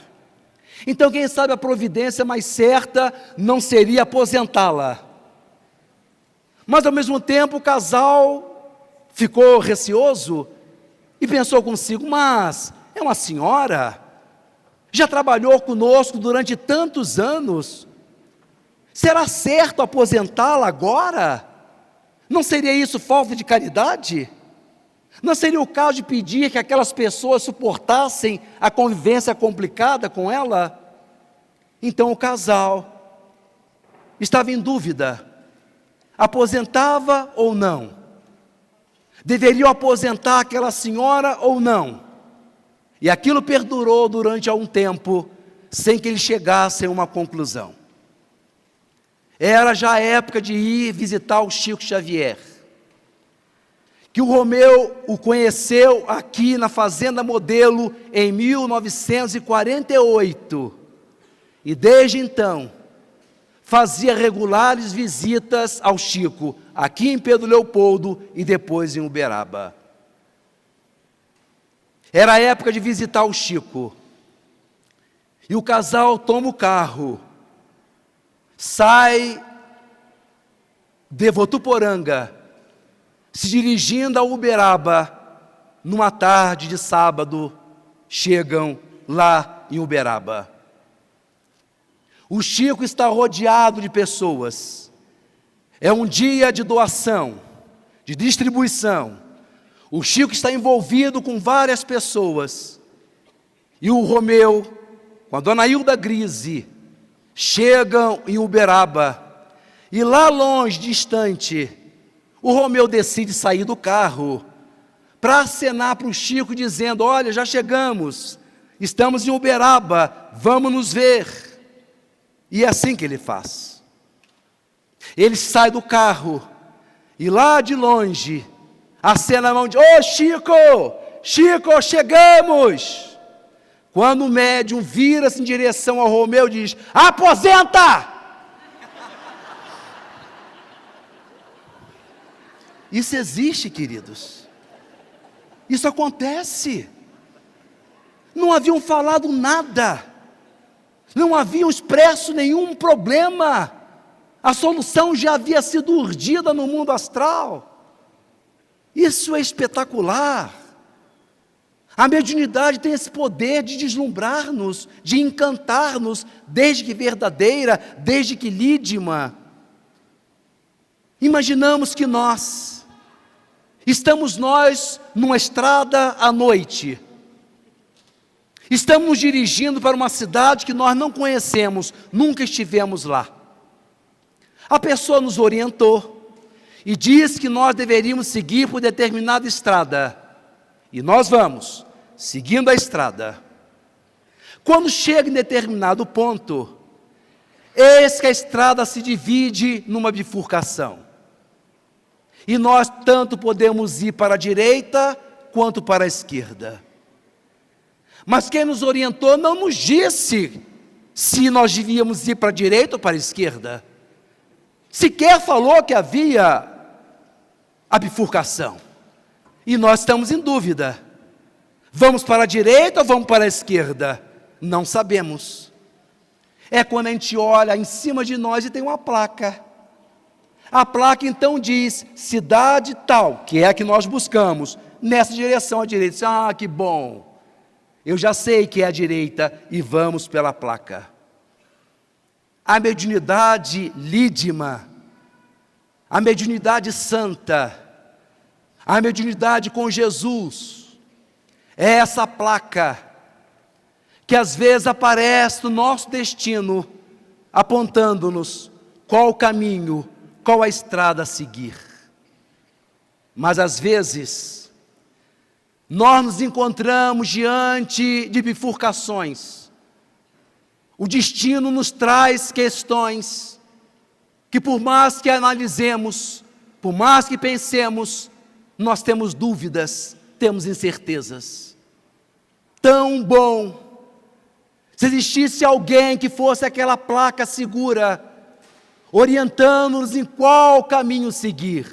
Então, quem sabe a providência mais certa não seria aposentá-la. Mas, ao mesmo tempo, o casal ficou receoso e pensou consigo: mas é uma senhora, já trabalhou conosco durante tantos anos, será certo aposentá-la agora? Não seria isso falta de caridade? Não seria o caso de pedir que aquelas pessoas suportassem a convivência complicada com ela? Então o casal estava em dúvida: aposentava ou não? Deveriam aposentar aquela senhora ou não? E aquilo perdurou durante algum tempo, sem que eles chegassem a uma conclusão. Era já a época de ir visitar o Chico Xavier, que o Romeu o conheceu aqui na Fazenda Modelo em 1948, e desde então fazia regulares visitas ao Chico, aqui em Pedro Leopoldo e depois em Uberaba. Era a época de visitar o Chico, e o casal toma o carro, sai de Votuporanga, se dirigindo a Uberaba, numa tarde de sábado, chegam lá em Uberaba. O Chico está rodeado de pessoas, é um dia de doação, de distribuição. O Chico está envolvido com várias pessoas, e o Romeu, com a dona Hilda Grise, chegam em Uberaba, e lá longe, distante, o Romeu decide sair do carro, para acenar para o Chico, dizendo: olha, já chegamos, estamos em Uberaba, vamos nos ver. E é assim que ele faz. Ele sai do carro, e lá de longe, acena a mão de: ô Chico, Chico, chegamos. Quando o médium vira-se em direção ao Romeu, diz: aposenta! Isso existe, queridos. Isso acontece. Não haviam falado nada. Não haviam expresso nenhum problema. A solução já havia sido urdida no mundo astral. Isso é espetacular. A mediunidade tem esse poder de deslumbrar-nos, de encantar-nos, desde que verdadeira, desde que lídima. Imaginamos que estamos numa estrada à noite. Estamos nos dirigindo para uma cidade que nós não conhecemos, nunca estivemos lá. A pessoa nos orientou e disse que nós deveríamos seguir por determinada estrada. E nós vamos, seguindo a estrada. Quando chega em determinado ponto, eis que a estrada se divide numa bifurcação. E nós tanto podemos ir para a direita, quanto para a esquerda. Mas quem nos orientou não nos disse se nós devíamos ir para a direita ou para a esquerda. Sequer falou que havia a bifurcação. E nós estamos em dúvida. Vamos para a direita ou vamos para a esquerda? Não sabemos. É quando a gente olha em cima de nós e tem uma placa. A placa então diz, cidade tal, que é a que nós buscamos, nessa direção à direita. Ah, que bom. Eu já sei que é a direita e vamos pela placa. A mediunidade lídima, a mediunidade santa, a mediunidade com Jesus, é essa placa que às vezes aparece no nosso destino, apontando-nos qual o caminho, qual a estrada a seguir. Mas às vezes, nós nos encontramos diante de bifurcações. O destino nos traz questões que, por mais que analisemos, por mais que pensemos, nós temos dúvidas, temos incertezas. Tão bom se existisse alguém que fosse aquela placa segura, orientando-nos em qual caminho seguir.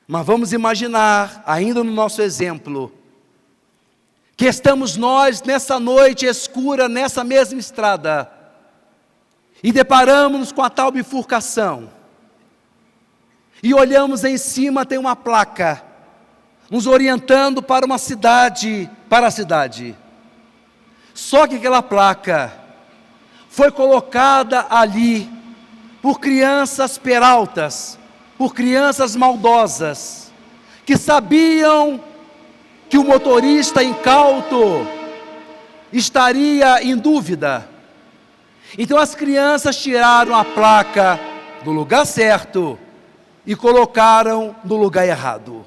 Mas vamos imaginar, ainda no nosso exemplo, que estamos nós nessa noite escura, nessa mesma estrada, e deparamos-nos com a tal bifurcação, e olhamos em cima, tem uma placa, nos orientando para uma cidade, para a cidade. Só que aquela placa foi colocada ali por crianças peraltas, por crianças maldosas, que sabiam que o motorista incauto estaria em dúvida. Então as crianças tiraram a placa do lugar certo e colocaram no lugar errado.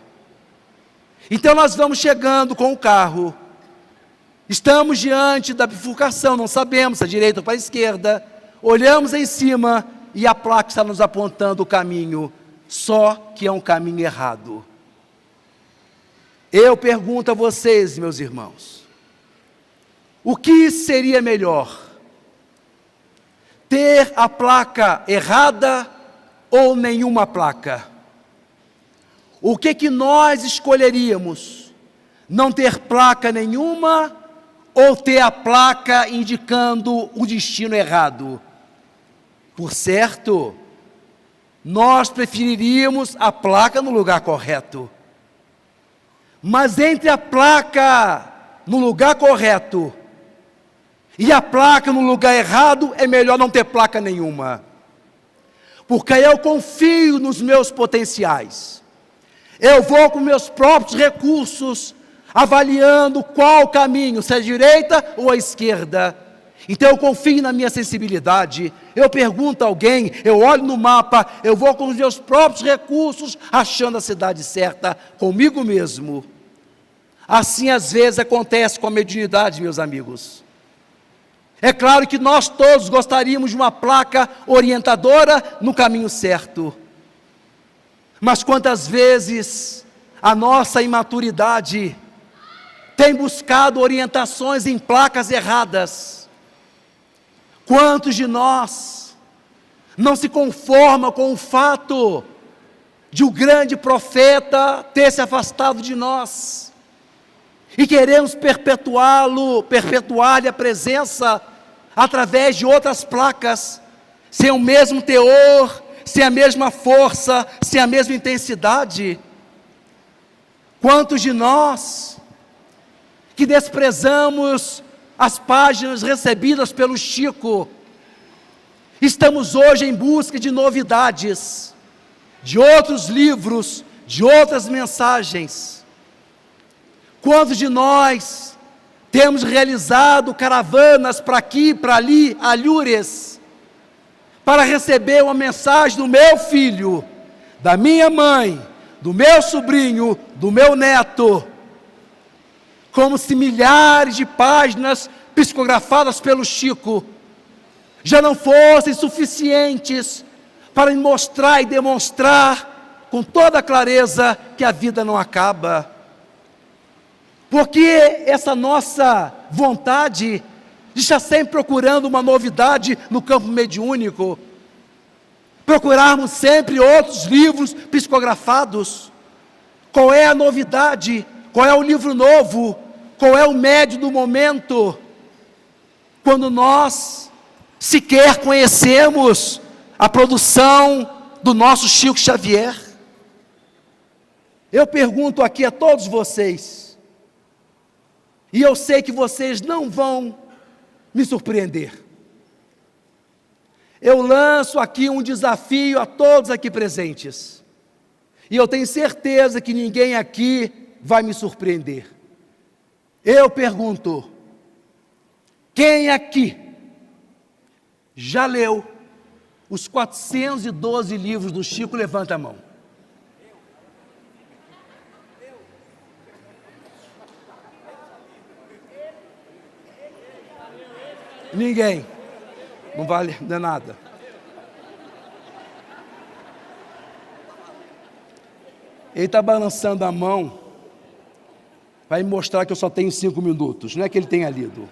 Então nós vamos chegando com o carro, estamos diante da bifurcação, não sabemos se é direita ou para a esquerda, olhamos em cima e a placa está nos apontando o caminho, só que é um caminho errado. Eu pergunto a vocês, meus irmãos, o que seria melhor? Ter a placa errada ou nenhuma placa? O que nós escolheríamos? Não ter placa nenhuma ou ter a placa indicando o destino errado? Por certo, nós preferiríamos a placa no lugar correto. Mas entre a placa no lugar correto e a placa no lugar errado, é melhor não ter placa nenhuma. Porque aí eu confio nos meus potenciais. Eu vou com meus próprios recursos, avaliando qual caminho, se é a direita ou a esquerda. Então eu confio na minha sensibilidade, eu pergunto a alguém, eu olho no mapa, eu vou com os meus próprios recursos, achando a cidade certa, comigo mesmo. Assim às vezes acontece com a mediunidade, meus amigos. É claro que nós todos gostaríamos de uma placa orientadora no caminho certo. Mas quantas vezes a nossa imaturidade tem buscado orientações em placas erradas? Quantos de nós não se conformam com o fato de o grande profeta ter se afastado de nós e queremos perpetuar-lhe a presença através de outras placas, sem o mesmo teor, sem a mesma força, sem a mesma intensidade. Quantos de nós que desprezamos as páginas recebidas pelo Chico, estamos hoje em busca de novidades, de outros livros, de outras mensagens. Quantos de nós temos realizado caravanas para aqui, para ali, alhures, para receber uma mensagem do meu filho, da minha mãe, do meu sobrinho, do meu neto, como se milhares de páginas psicografadas pelo Chico já não fossem suficientes para mostrar e demonstrar com toda clareza que a vida não acaba. Porque essa nossa vontade de estar sempre procurando uma novidade no campo mediúnico, procurarmos sempre outros livros psicografados, qual é a novidade, qual é o livro novo, qual é o médio do momento, quando nós sequer conhecemos a produção do nosso Chico Xavier? Eu pergunto aqui a todos vocês, e eu sei que vocês não vão me surpreender. Eu lanço aqui um desafio a todos aqui presentes, e eu tenho certeza que ninguém aqui vai me surpreender. Eu pergunto, quem aqui já leu os 412 livros do Chico? Levanta a mão. Ninguém. Não vale de nada. Ele está balançando a mão, vai me mostrar que eu só tenho 5 minutos, não é que ele tenha lido.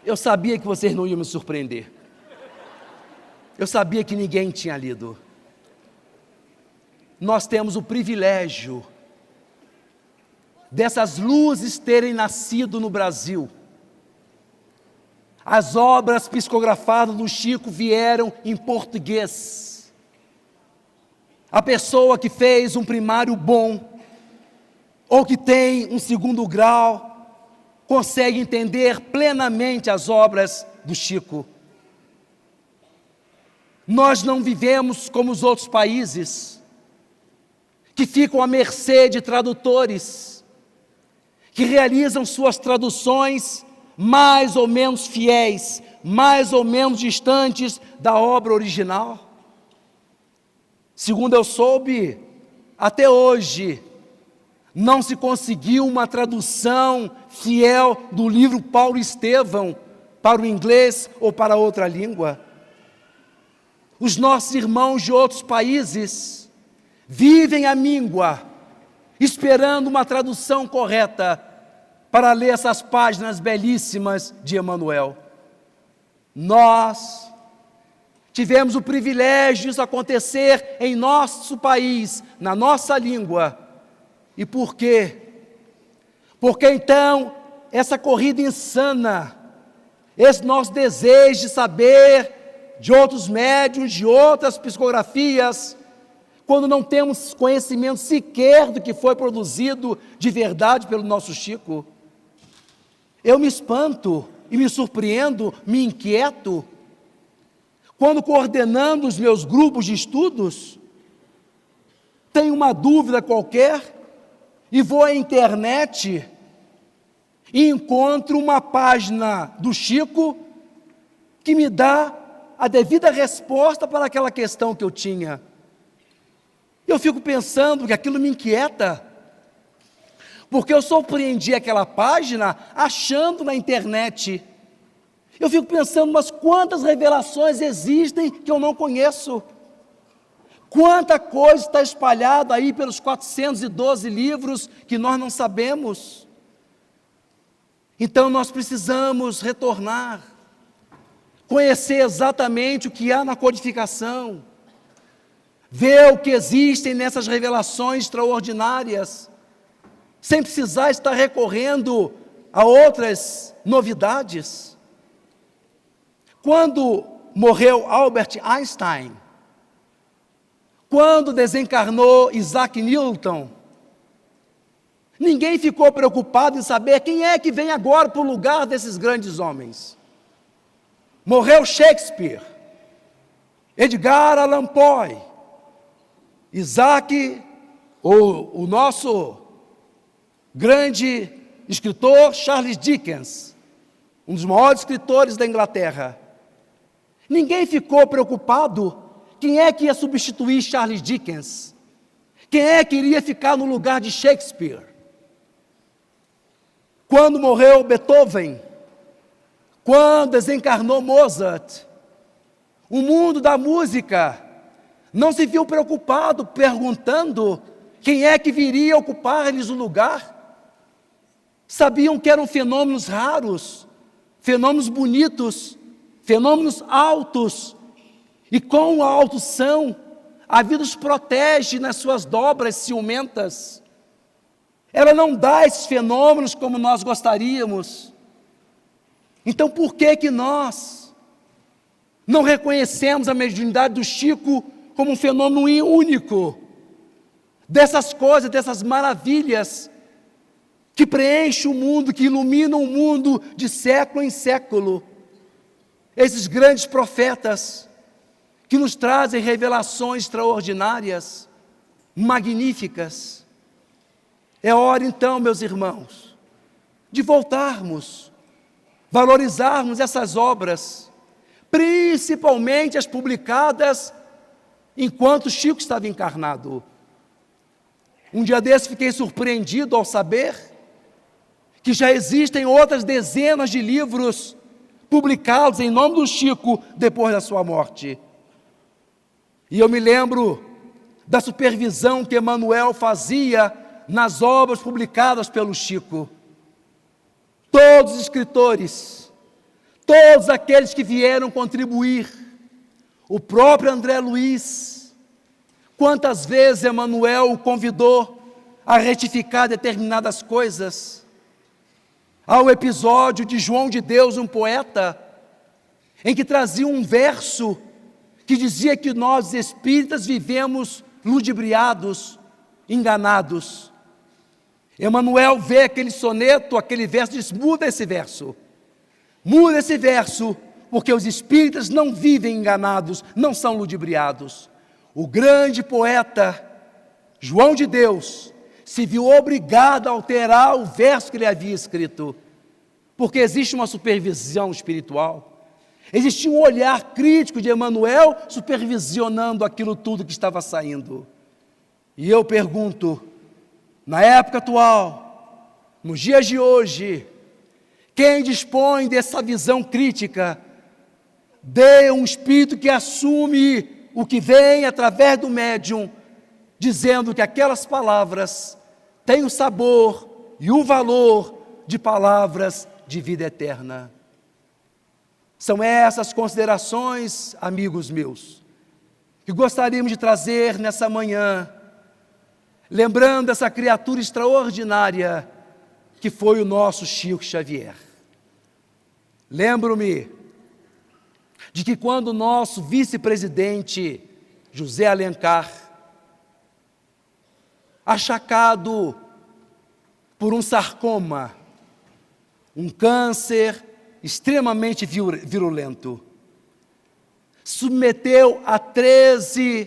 Eu sabia que vocês não iam me surpreender. Eu sabia que ninguém tinha lido. Nós temos o privilégio dessas luzes terem nascido no Brasil. As obras psicografadas do Chico vieram em português. A pessoa que fez um primário bom, ou que tem um segundo grau, consegue entender plenamente as obras do Chico. Nós não vivemos como os outros países, que ficam à mercê de tradutores, que realizam suas traduções mais ou menos fiéis, mais ou menos distantes da obra original. Segundo eu soube, até hoje, não se conseguiu uma tradução fiel do livro Paulo Estevão para o inglês ou para outra língua. Os nossos irmãos de outros países vivem à míngua, esperando uma tradução correta para ler essas páginas belíssimas de Emmanuel. Nós tivemos o privilégio disso acontecer em nosso país, na nossa língua. E por quê? Porque então, essa corrida insana, esse nosso desejo de saber de outros médiuns, de outras psicografias, quando não temos conhecimento sequer do que foi produzido de verdade pelo nosso Chico, eu me espanto e me surpreendo, me inquieto, quando coordenando os meus grupos de estudos, tenho uma dúvida qualquer e vou à internet e encontro uma página do Chico que me dá a devida resposta para aquela questão que eu tinha. Eu fico pensando que aquilo me inquieta, porque eu surpreendi aquela página achando na internet. Eu fico pensando, mas quantas revelações existem que eu não conheço? Quanta coisa está espalhada aí pelos 412 livros que nós não sabemos? Então nós precisamos retornar, conhecer exatamente o que há na codificação, ver o que existem nessas revelações extraordinárias, sem precisar estar recorrendo a outras novidades. Quando morreu Albert Einstein, quando desencarnou Isaac Newton, ninguém ficou preocupado em saber quem é que vem agora para o lugar desses grandes homens. Morreu Shakespeare, Edgar Allan Poe, Isaac, o nosso grande escritor Charles Dickens, um dos maiores escritores da Inglaterra. Ninguém ficou preocupado quem é que ia substituir Charles Dickens, quem é que iria ficar no lugar de Shakespeare. Quando morreu Beethoven, quando desencarnou Mozart, o mundo da música não se viu preocupado perguntando quem é que viria ocupar-lhes o lugar. Sabiam que eram fenômenos raros, fenômenos bonitos, fenômenos altos, e quão altos são, a vida os protege nas suas dobras ciumentas. Ela não dá esses fenômenos como nós gostaríamos. Então por que nós não reconhecemos a mediunidade do Chico como um fenômeno único? Dessas coisas, dessas maravilhas que preenchem o mundo, que iluminam o mundo de século em século. Esses grandes profetas que nos trazem revelações extraordinárias, magníficas. É hora então, meus irmãos, de voltarmos, valorizarmos essas obras, principalmente as publicadas enquanto Chico estava encarnado. Um dia desse fiquei surpreendido ao saber que já existem outras dezenas de livros publicados em nome do Chico depois da sua morte. E eu me lembro da supervisão que Emmanuel fazia nas obras publicadas pelo Chico. Todos os escritores, todos aqueles que vieram contribuir, o próprio André Luiz, quantas vezes Emmanuel o convidou a retificar determinadas coisas. Há o episódio de João de Deus, um poeta, em que trazia um verso que dizia que nós espíritas vivemos ludibriados, enganados. Emmanuel vê aquele soneto, aquele verso, e diz: muda esse verso, porque os espíritas não vivem enganados, não são ludibriados. O grande poeta João de Deus se viu obrigado a alterar o verso que ele havia escrito, porque existe uma supervisão espiritual, existia um olhar crítico de Emmanuel supervisionando aquilo tudo que estava saindo. E eu pergunto, na época atual, nos dias de hoje, quem dispõe dessa visão crítica, dê um espírito que assume o que vem através do médium, dizendo que aquelas palavras têm o sabor e o valor de palavras de vida eterna. São essas considerações, amigos meus, que gostaríamos de trazer nessa manhã, lembrando essa criatura extraordinária que foi o nosso Chico Xavier. Lembro-me de que quando o nosso vice-presidente José Alencar, achacado por um sarcoma, um câncer extremamente virulento, submeteu a 13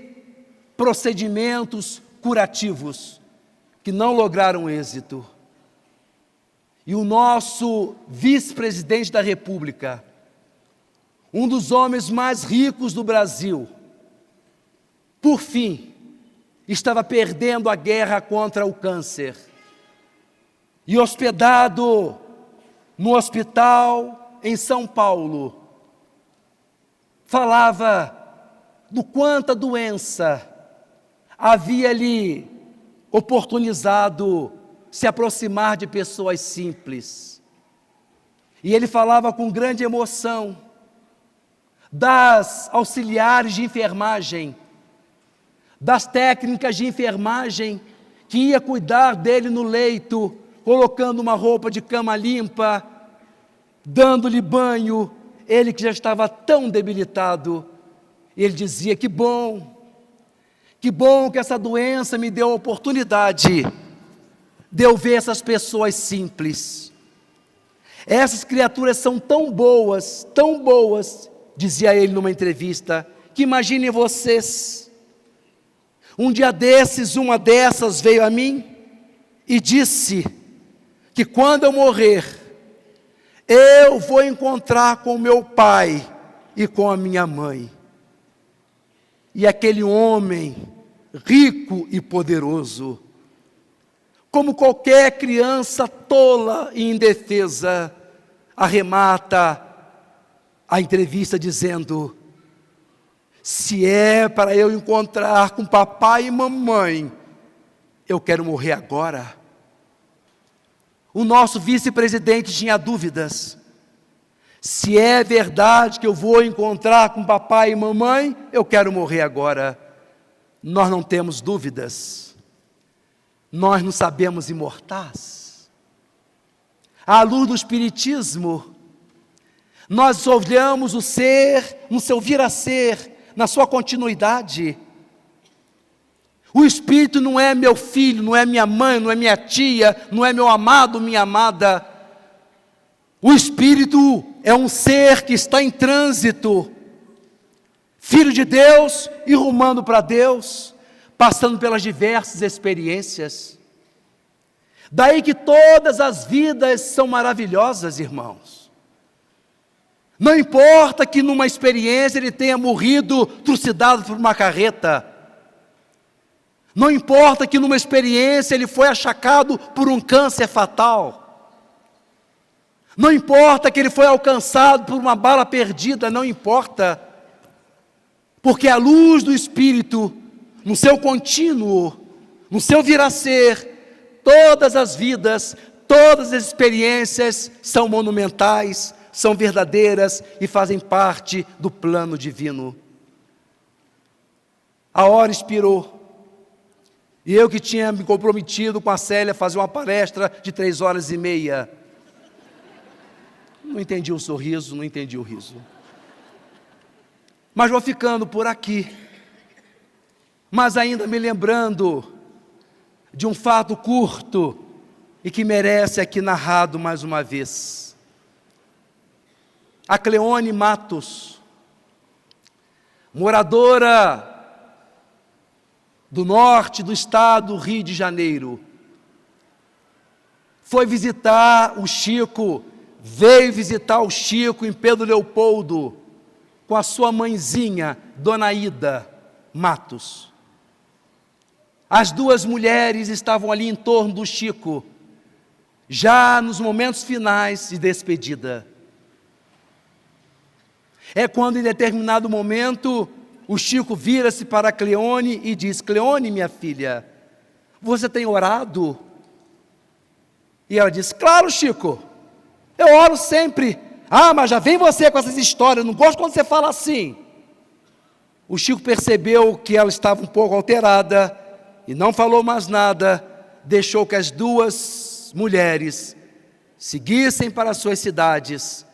procedimentos curativos que não lograram êxito. E o nosso vice-presidente da República, um dos homens mais ricos do Brasil, por fim, estava perdendo a guerra contra o câncer. E hospedado no hospital em São Paulo, falava do quanto a doença havia lhe oportunizado se aproximar de pessoas simples. E ele falava com grande emoção das auxiliares de enfermagem, das técnicas de enfermagem que ia cuidar dele no leito, colocando uma roupa de cama limpa, dando-lhe banho, ele que já estava tão debilitado. Ele dizia: que bom que essa doença me deu a oportunidade de eu ver essas pessoas simples. Essas criaturas são tão boas, dizia ele numa entrevista, que imaginem vocês, um dia desses, uma dessas veio a mim e disse que quando eu morrer, eu vou encontrar com meu pai e com a minha mãe. E aquele homem, rico e poderoso, como qualquer criança tola e indefesa, arremata a entrevista dizendo: se é para eu encontrar com papai e mamãe, eu quero morrer agora. O nosso vice-presidente tinha dúvidas. Se é verdade que eu vou encontrar com papai e mamãe, eu quero morrer agora. Nós não temos dúvidas. Nós não sabemos imortais. À luz do Espiritismo, nós olhamos o ser no seu vir a ser, na sua continuidade. O Espírito não é meu filho, não é minha mãe, não é minha tia, não é meu amado, minha amada. O Espírito é um ser que está em trânsito, filho de Deus e rumando para Deus, passando pelas diversas experiências. Daí que todas as vidas são maravilhosas, irmãos. Não importa que numa experiência ele tenha morrido trucidado por uma carreta. Não importa que numa experiência ele foi achacado por um câncer fatal. Não importa que ele foi alcançado por uma bala perdida, não importa. Porque a luz do Espírito, no seu contínuo, no seu vir a ser, todas as vidas, todas as experiências são monumentais, são verdadeiras e fazem parte do plano divino. A hora expirou. E eu que tinha me comprometido com a Célia a fazer uma palestra de 3h30. Não entendi o sorriso, não entendi o riso. Mas vou ficando por aqui. Mas ainda me lembrando de um fato curto e que merece aqui narrado mais uma vez. A Cleone Matos, moradora do norte do estado do Rio de Janeiro, foi visitar o Chico, veio visitar o Chico em Pedro Leopoldo, com a sua mãezinha, Dona Ida Matos. As duas mulheres estavam ali em torno do Chico, já nos momentos finais de despedida. É quando, em determinado momento, o Chico vira-se para a Cleone e diz: Cleone, minha filha, você tem orado? E ela diz: claro, Chico, eu oro sempre. Ah, mas já vem você com essas histórias, eu não gosto quando você fala assim. O Chico percebeu que ela estava um pouco alterada e não falou mais nada, deixou que as duas mulheres seguissem para as suas cidades.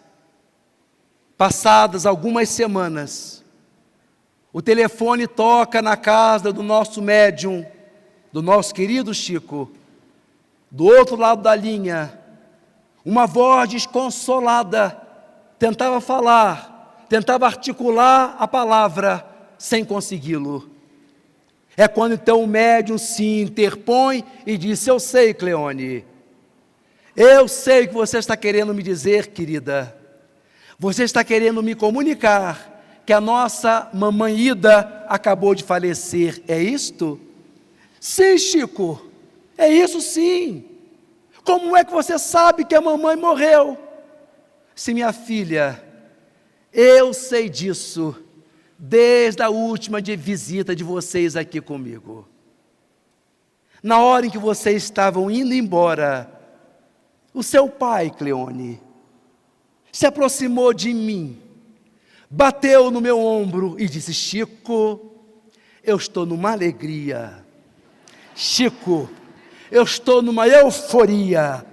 Passadas algumas semanas, o telefone toca na casa do nosso médium, do nosso querido Chico. Do outro lado da linha, uma voz desconsolada tentava falar, tentava articular a palavra, sem consegui-lo. É quando então o médium se interpõe e disse: eu sei, Cleone, eu sei o que você está querendo me dizer, querida. Você está querendo me comunicar que a nossa mamãe Ida acabou de falecer, é isto? Sim, Chico, é isso sim. Como é que você sabe que a mamãe morreu? Sim, minha filha, eu sei disso desde a última visita de vocês aqui comigo. Na hora em que vocês estavam indo embora, o seu pai, Cleone, se aproximou de mim, bateu no meu ombro e disse: Chico, eu estou numa alegria. Chico, eu estou numa euforia.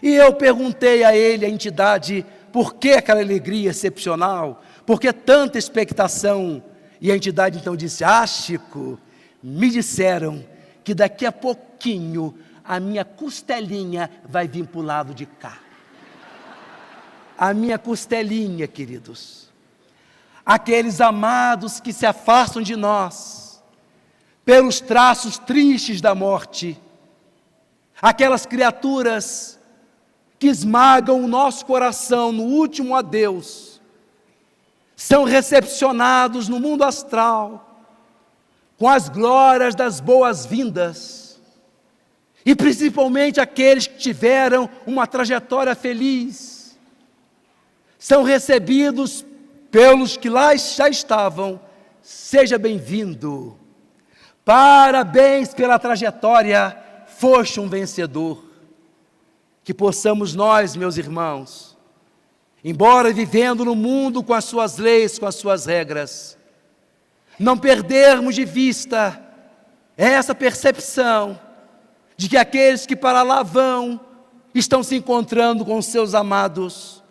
E eu perguntei a ele, a entidade, por que aquela alegria excepcional? Por que tanta expectação? E a entidade então disse: Chico, me disseram que daqui a pouquinho a minha costelinha vai vir para o lado de cá. A minha costelinha, queridos. Aqueles amados que se afastam de nós, pelos traços tristes da morte. Aquelas criaturas que esmagam o nosso coração no último adeus, são recepcionados no mundo astral, com as glórias das boas-vindas, e principalmente aqueles que tiveram uma trajetória feliz, são recebidos pelos que lá já estavam: seja bem-vindo, parabéns pela trajetória, foste um vencedor. Que possamos nós, meus irmãos, embora vivendo no mundo com as suas leis, com as suas regras, não perdermos de vista essa percepção de que aqueles que para lá vão estão se encontrando com seus amados,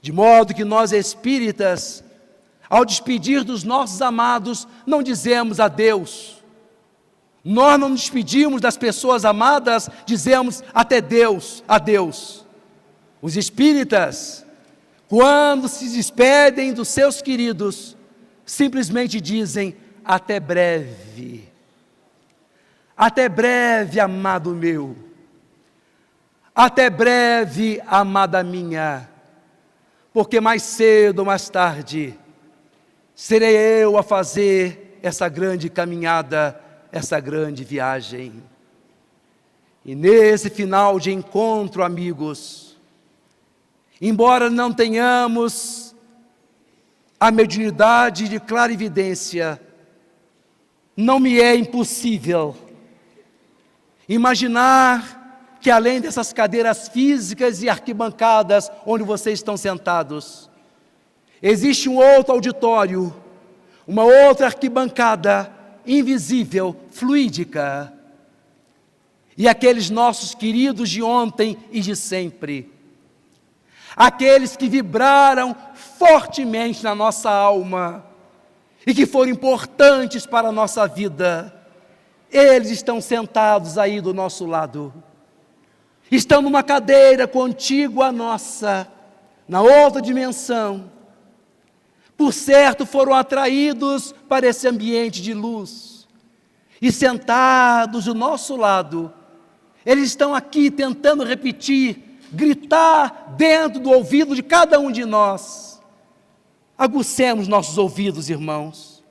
de modo que nós espíritas, ao despedir dos nossos amados, não dizemos adeus. Nós não nos despedimos das pessoas amadas, dizemos até Deus, adeus. Os espíritas, quando se despedem dos seus queridos, simplesmente dizem: até breve. Até breve, amado meu. Até breve, amada minha. Porque mais cedo ou mais tarde, serei eu a fazer essa grande caminhada, essa grande viagem. E nesse final de encontro, amigos, embora não tenhamos a mediunidade de clarividência, não me é impossível imaginar que além dessas cadeiras físicas e arquibancadas onde vocês estão sentados, existe um outro auditório, uma outra arquibancada invisível, fluídica, e aqueles nossos queridos de ontem e de sempre, aqueles que vibraram fortemente na nossa alma e que foram importantes para a nossa vida, eles estão sentados aí do nosso lado, estão numa cadeira contígua à nossa, na outra dimensão. Por certo, foram atraídos para esse ambiente de luz, e sentados do nosso lado, eles estão aqui tentando repetir, gritar dentro do ouvido de cada um de nós. Aguçemos nossos ouvidos, irmãos,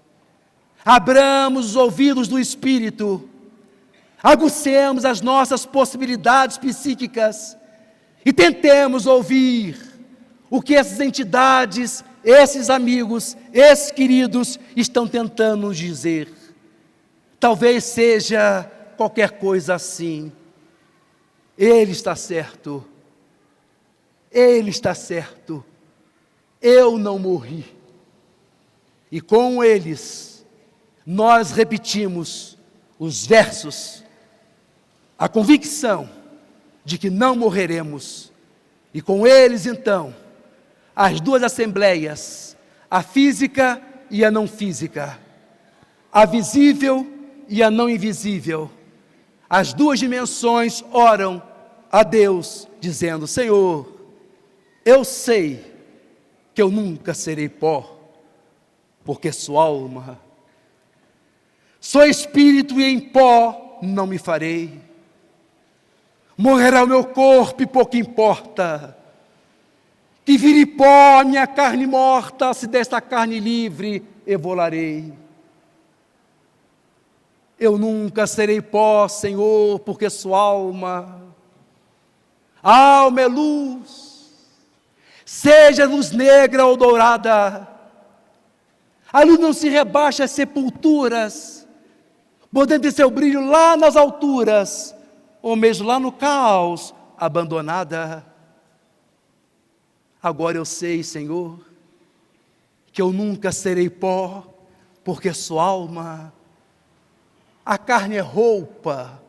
abramos os ouvidos do Espírito, aguçemos as nossas possibilidades psíquicas, e tentemos ouvir o que essas entidades, esses amigos, esses queridos estão tentando nos dizer. Talvez seja qualquer coisa assim: ele está certo, ele está certo, eu não morri. E com eles nós repetimos os versos, a convicção de que não morreremos. E com eles então as duas assembleias, a física e a não física, a visível e a não invisível, as duas dimensões oram a Deus, dizendo: Senhor, eu sei que eu nunca serei pó, porque sou alma, sou espírito e em pó não me farei. Morrerá o meu corpo e pouco importa, que vire pó a minha carne morta, se desta carne livre eu volarei. Eu nunca serei pó, Senhor, porque sou alma. Alma é luz, seja luz negra ou dourada. A luz não se rebaixa às sepulturas, podendo ter seu brilho lá nas alturas, ou mesmo lá no caos, abandonada. Agora eu sei, Senhor, que eu nunca serei pó, porque sou alma. A carne é roupa,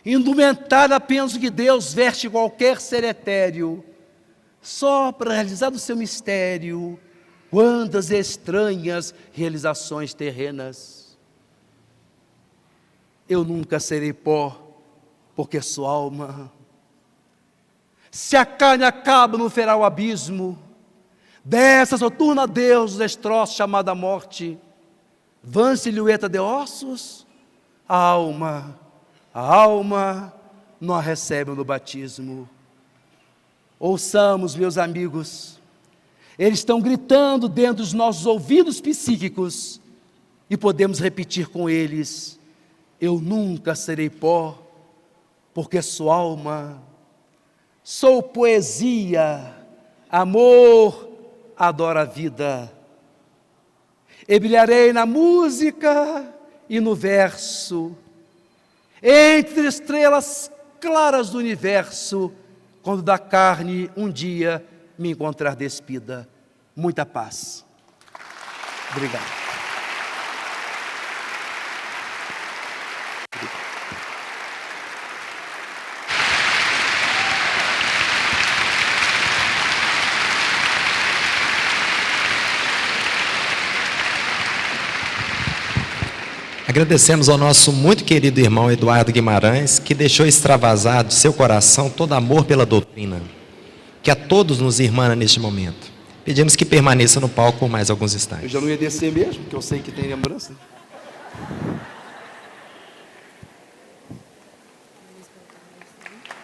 Indumentária, penso que Deus veste qualquer ser etéreo, só para realizar o seu mistério, quantas estranhas realizações terrenas. Eu nunca serei pó, porque sou alma. Se a carne acaba no feral abismo, dessa soturna Deus os destroços chamada morte, vã silhueta de ossos, a alma não a recebe no batismo. Ouçamos, meus amigos, eles estão gritando dentro dos nossos ouvidos psíquicos, e podemos repetir com eles: eu nunca serei pó, porque sou alma, sou poesia, amor, adoro a vida. E brilharei na música e no verso, entre estrelas claras do universo, quando da carne um dia me encontrar despida. Muita paz. Obrigado. Agradecemos ao nosso muito querido irmão Eduardo Guimarães, que deixou extravasar de seu coração todo amor pela doutrina, que a todos nos irmana neste momento. Pedimos que permaneça no palco por mais alguns instantes. Eu já não ia descer mesmo, porque eu sei que tem lembrança.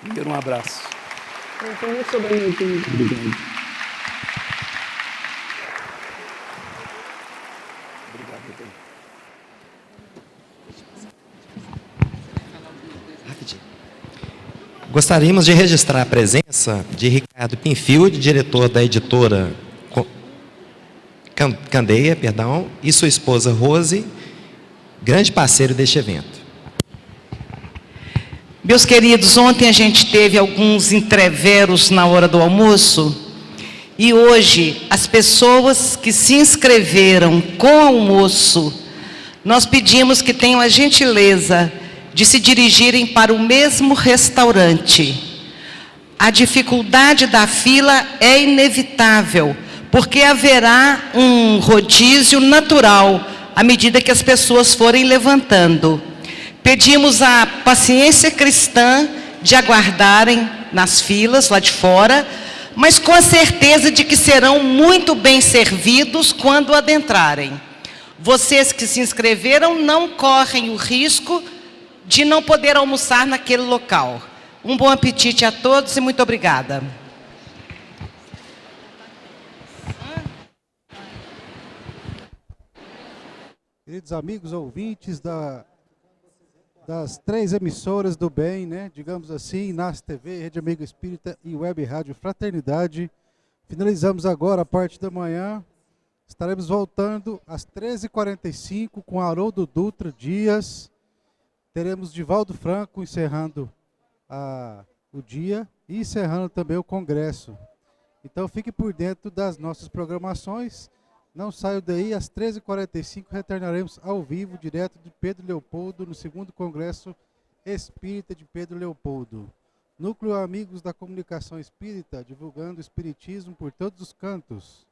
Primeiro um abraço. Obrigado. Gostaríamos de registrar a presença de Ricardo Pinfield, diretor da editora Candeia, e sua esposa Rose, grande parceiro deste evento. Meus queridos, ontem a gente teve alguns entreveros na hora do almoço, e hoje as pessoas que se inscreveram com almoço, nós pedimos que tenham a gentileza de se dirigirem para o mesmo restaurante. A dificuldade da fila é inevitável, porque haverá um rodízio natural à medida que as pessoas forem levantando. Pedimos a paciência cristã de aguardarem nas filas lá de fora, mas com a certeza de que serão muito bem servidos quando adentrarem. Vocês que se inscreveram não correm o risco de não poder almoçar naquele local. Um bom apetite a todos e muito obrigada. Queridos amigos ouvintes das três emissoras do bem, né? Digamos assim, NAS TV, Rede Amigo Espírita e Web Rádio Fraternidade. Finalizamos agora a parte da manhã. Estaremos voltando às 13h45 com Haroldo Dutra Dias. Teremos Divaldo Franco encerrando o dia e encerrando também o congresso. Então fique por dentro das nossas programações. Não saiam daí, às 13h45 retornaremos ao vivo, direto de Pedro Leopoldo, no 2º Congresso Espírita de Pedro Leopoldo. Núcleo Amigos da Comunicação Espírita, divulgando o Espiritismo por todos os cantos.